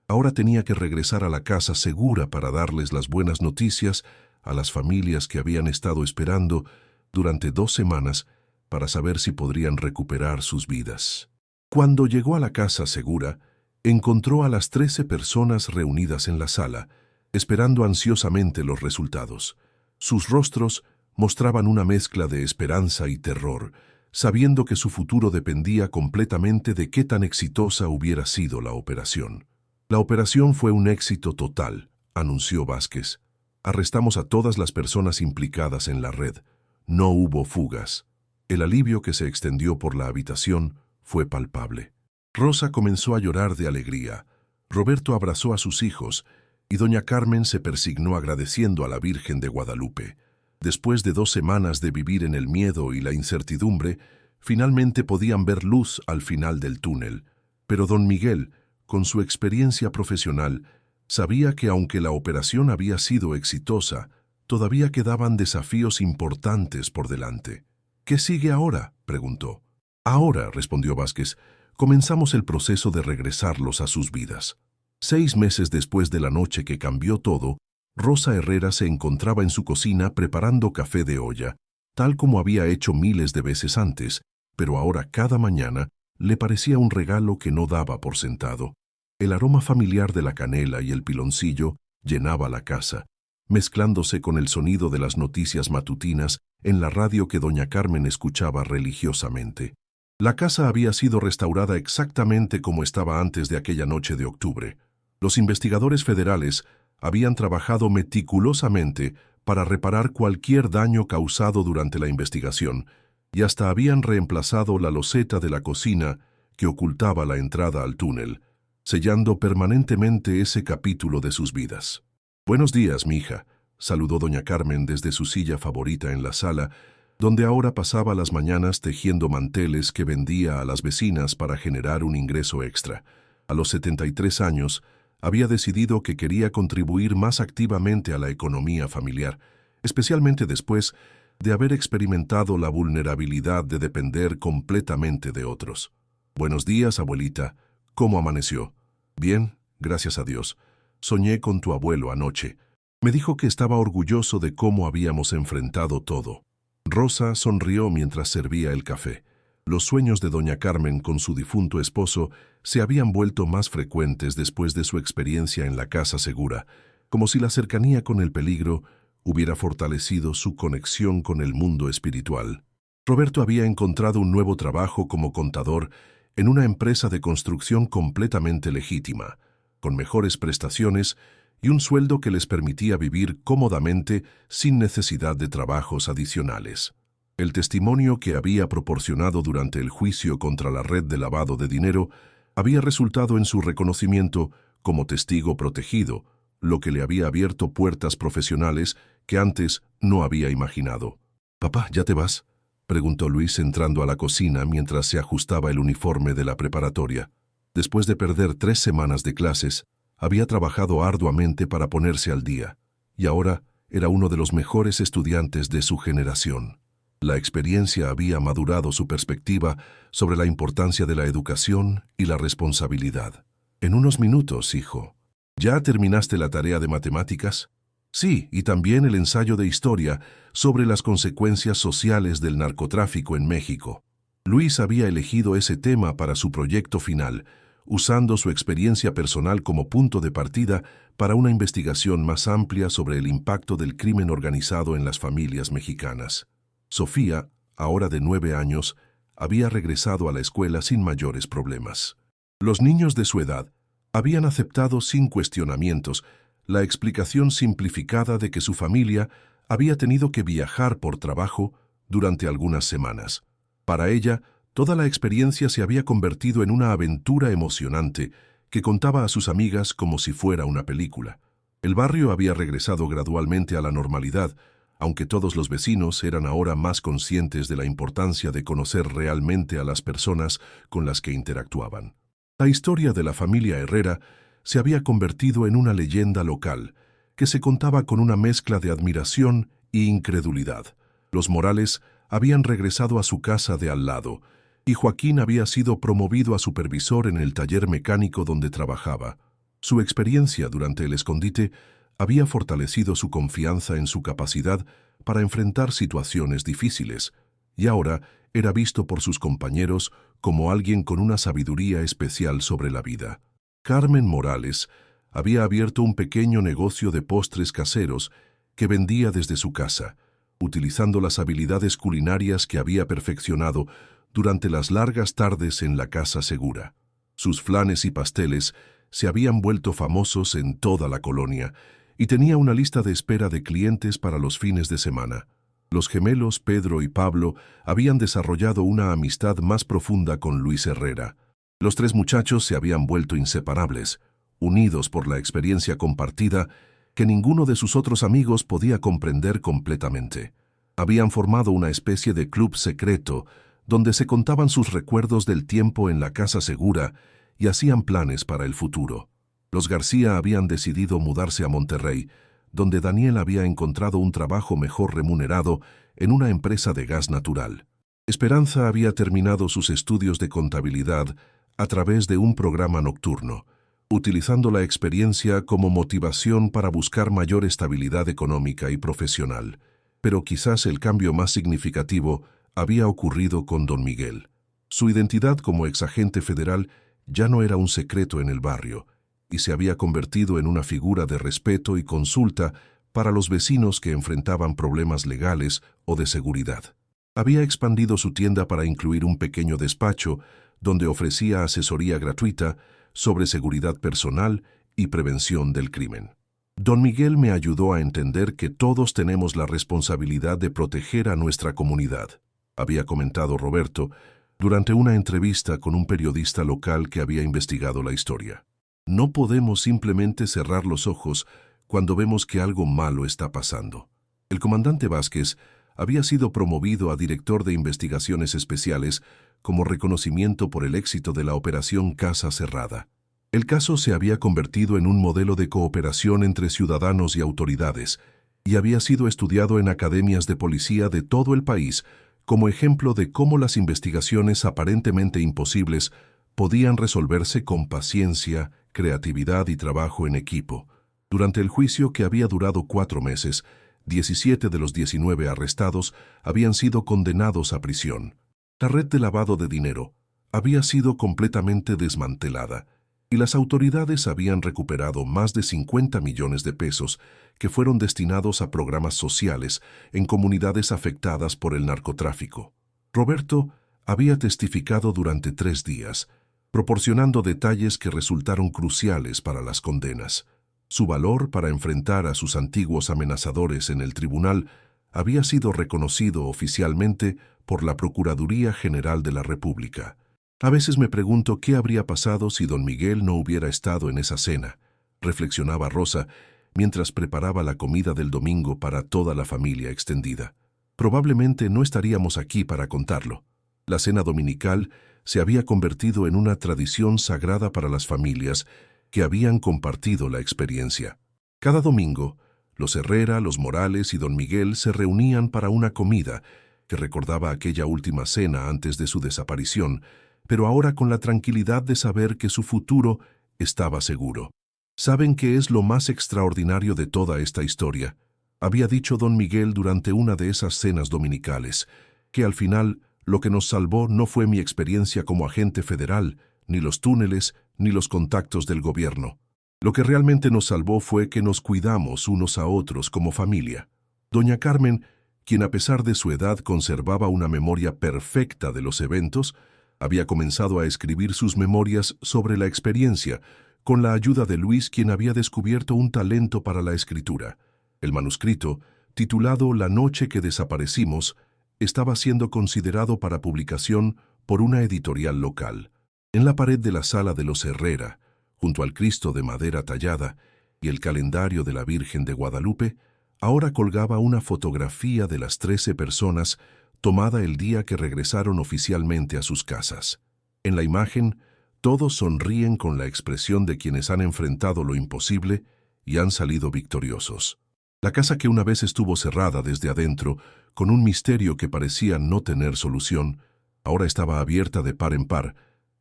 Ahora tenía que regresar a la casa segura para darles las buenas noticias a las familias que habían estado esperando durante 2 semanas para saber si podrían recuperar sus vidas. Cuando llegó a la casa segura, encontró a las 13 personas reunidas en la sala, esperando ansiosamente los resultados. Sus rostros mostraban una mezcla de esperanza y terror, sabiendo que su futuro dependía completamente de qué tan exitosa hubiera sido la operación. La operación fue un éxito total, anunció Vázquez. Arrestamos a todas las personas implicadas en la red. No hubo fugas. El alivio que se extendió por la habitación fue palpable. Rosa comenzó a llorar de alegría. Roberto abrazó a sus hijos y doña Carmen se persignó agradeciendo a la Virgen de Guadalupe. Después de 2 semanas de vivir en el miedo y la incertidumbre, finalmente podían ver luz al final del túnel. Pero don Miguel, con su experiencia profesional, sabía que aunque la operación había sido exitosa, todavía quedaban desafíos importantes por delante. ¿Qué sigue ahora?, preguntó. Ahora, respondió Vázquez, comenzamos el proceso de regresarlos a sus vidas. 6 meses después de la noche que cambió todo, Rosa Herrera se encontraba en su cocina preparando café de olla, tal como había hecho miles de veces antes, pero ahora cada mañana le parecía un regalo que no daba por sentado. El aroma familiar de la canela y el piloncillo llenaba la casa, mezclándose con el sonido de las noticias matutinas en la radio que doña Carmen escuchaba religiosamente. La casa había sido restaurada exactamente como estaba antes de aquella noche de octubre. Los investigadores federales habían trabajado meticulosamente para reparar cualquier daño causado durante la investigación y hasta habían reemplazado la loseta de la cocina que ocultaba la entrada al túnel, sellando permanentemente ese capítulo de sus vidas. «Buenos días, mija», saludó doña Carmen desde su silla favorita en la sala, donde ahora pasaba las mañanas tejiendo manteles que vendía a las vecinas para generar un ingreso extra. A los 73 años, había decidido que quería contribuir más activamente a la economía familiar, especialmente después de haber experimentado la vulnerabilidad de depender completamente de otros. «Buenos días, abuelita. ¿Cómo amaneció?» «Bien, gracias a Dios. Soñé con tu abuelo anoche. Me dijo que estaba orgulloso de cómo habíamos enfrentado todo». Rosa sonrió mientras servía el café. Los sueños de doña Carmen con su difunto esposo se habían vuelto más frecuentes después de su experiencia en la casa segura, como si la cercanía con el peligro hubiera fortalecido su conexión con el mundo espiritual. Roberto había encontrado un nuevo trabajo como contador en una empresa de construcción completamente legítima, con mejores prestaciones y un sueldo que les permitía vivir cómodamente sin necesidad de trabajos adicionales. El testimonio que había proporcionado durante el juicio contra la red de lavado de dinero había resultado en su reconocimiento como testigo protegido, lo que le había abierto puertas profesionales que antes no había imaginado. «Papá, ¿ya te vas?», preguntó Luis entrando a la cocina mientras se ajustaba el uniforme de la preparatoria. Después de perder 3 semanas de clases, había trabajado arduamente para ponerse al día, y ahora era uno de los mejores estudiantes de su generación. La experiencia había madurado su perspectiva sobre la importancia de la educación y la responsabilidad. «En unos minutos, hijo. ¿Ya terminaste la tarea de matemáticas?». «Sí, y también el ensayo de historia sobre las consecuencias sociales del narcotráfico en México». Luis había elegido ese tema para su proyecto final, usando su experiencia personal como punto de partida para una investigación más amplia sobre el impacto del crimen organizado en las familias mexicanas. Sofía, ahora de 9 años, había regresado a la escuela sin mayores problemas. Los niños de su edad habían aceptado sin cuestionamientos la explicación simplificada de que su familia había tenido que viajar por trabajo durante algunas semanas. Para ella, toda la experiencia se había convertido en una aventura emocionante que contaba a sus amigas como si fuera una película. El barrio había regresado gradualmente a la normalidad, aunque todos los vecinos eran ahora más conscientes de la importancia de conocer realmente a las personas con las que interactuaban. La historia de la familia Herrera se había convertido en una leyenda local, que se contaba con una mezcla de admiración e incredulidad. Los Morales habían regresado a su casa de al lado, y Joaquín había sido promovido a supervisor en el taller mecánico donde trabajaba. Su experiencia durante el escondite había fortalecido su confianza en su capacidad para enfrentar situaciones difíciles, y ahora era visto por sus compañeros como alguien con una sabiduría especial sobre la vida. Carmen Morales había abierto un pequeño negocio de postres caseros que vendía desde su casa, utilizando las habilidades culinarias que había perfeccionado durante las largas tardes en la casa segura. Sus flanes y pasteles se habían vuelto famosos en toda la colonia y tenía una lista de espera de clientes para los fines de semana. Los gemelos Pedro y Pablo habían desarrollado una amistad más profunda con Luis Herrera. Los 3 muchachos se habían vuelto inseparables, unidos por la experiencia compartida que ninguno de sus otros amigos podía comprender completamente. Habían formado una especie de club secreto donde se contaban sus recuerdos del tiempo en la casa segura y hacían planes para el futuro. Los García habían decidido mudarse a Monterrey, donde Daniel había encontrado un trabajo mejor remunerado en una empresa de gas natural. Esperanza había terminado sus estudios de contabilidad a través de un programa nocturno, utilizando la experiencia como motivación para buscar mayor estabilidad económica y profesional. Pero quizás el cambio más significativo había ocurrido con don Miguel. Su identidad como exagente federal ya no era un secreto en el barrio, y se había convertido en una figura de respeto y consulta para los vecinos que enfrentaban problemas legales o de seguridad. Había expandido su tienda para incluir un pequeño despacho donde ofrecía asesoría gratuita sobre seguridad personal y prevención del crimen. Don Miguel me ayudó a entender que todos tenemos la responsabilidad de proteger a nuestra comunidad, había comentado Roberto durante una entrevista con un periodista local que había investigado la historia. No podemos simplemente cerrar los ojos cuando vemos que algo malo está pasando. El comandante Vázquez había sido promovido a director de investigaciones especiales como reconocimiento por el éxito de la operación Casa Cerrada. El caso se había convertido en un modelo de cooperación entre ciudadanos y autoridades y había sido estudiado en academias de policía de todo el país como ejemplo de cómo las investigaciones aparentemente imposibles podían resolverse con paciencia, creatividad y trabajo en equipo. Durante el juicio, que había durado 4 meses, 17 de los 19 arrestados habían sido condenados a prisión. La red de lavado de dinero había sido completamente desmantelada y las autoridades habían recuperado más de 50 millones de pesos que fueron destinados a programas sociales en comunidades afectadas por el narcotráfico. Roberto había testificado durante 3 días, proporcionando detalles que resultaron cruciales para las condenas. Su valor para enfrentar a sus antiguos amenazadores en el tribunal había sido reconocido oficialmente por la Procuraduría General de la República. A veces me pregunto qué habría pasado si don Miguel no hubiera estado en esa cena, reflexionaba Rosa mientras preparaba la comida del domingo para toda la familia extendida. Probablemente no estaríamos aquí para contarlo. La cena dominical se había convertido en una tradición sagrada para las familias que habían compartido la experiencia. Cada domingo, los Herrera, los Morales y don Miguel se reunían para una comida que recordaba aquella última cena antes de su desaparición, pero ahora con la tranquilidad de saber que su futuro estaba seguro. ¿Saben qué es lo más extraordinario de toda esta historia? Había dicho don Miguel durante una de esas cenas dominicales, que al final lo que nos salvó no fue mi experiencia como agente federal, ni los túneles, ni los contactos del gobierno. Lo que realmente nos salvó fue que nos cuidamos unos a otros como familia. Doña Carmen, quien a pesar de su edad conservaba una memoria perfecta de los eventos, había comenzado a escribir sus memorias sobre la experiencia, con la ayuda de Luis, quien había descubierto un talento para la escritura. El manuscrito, titulado La noche que desaparecimos, estaba siendo considerado para publicación por una editorial local. En la pared de la sala de los Herrera, junto al Cristo de madera tallada y el calendario de la Virgen de Guadalupe, ahora colgaba una fotografía de las 13 personas tomada el día que regresaron oficialmente a sus casas. En la imagen, todos sonríen con la expresión de quienes han enfrentado lo imposible y han salido victoriosos. La casa que una vez estuvo cerrada desde adentro, con un misterio que parecía no tener solución, ahora estaba abierta de par en par,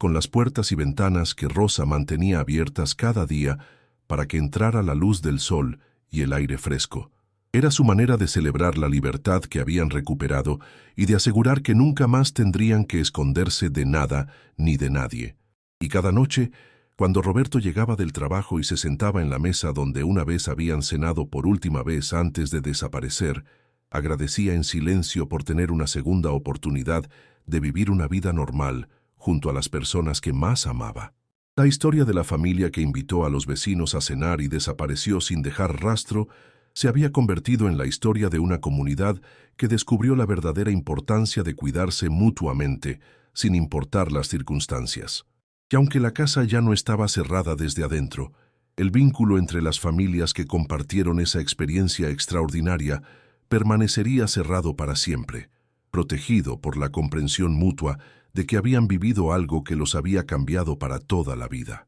con las puertas y ventanas que Rosa mantenía abiertas cada día para que entrara la luz del sol y el aire fresco. Era su manera de celebrar la libertad que habían recuperado y de asegurar que nunca más tendrían que esconderse de nada ni de nadie. Y cada noche, cuando Roberto llegaba del trabajo y se sentaba en la mesa donde una vez habían cenado por última vez antes de desaparecer, agradecía en silencio por tener una segunda oportunidad de vivir una vida normal junto a las personas que más amaba. La historia de la familia que invitó a los vecinos a cenar y desapareció sin dejar rastro se había convertido en la historia de una comunidad que descubrió la verdadera importancia de cuidarse mutuamente, sin importar las circunstancias. Y aunque la casa ya no estaba cerrada desde adentro, el vínculo entre las familias que compartieron esa experiencia extraordinaria permanecería cerrado para siempre, protegido por la comprensión mutua de que habían vivido algo que los había cambiado para toda la vida.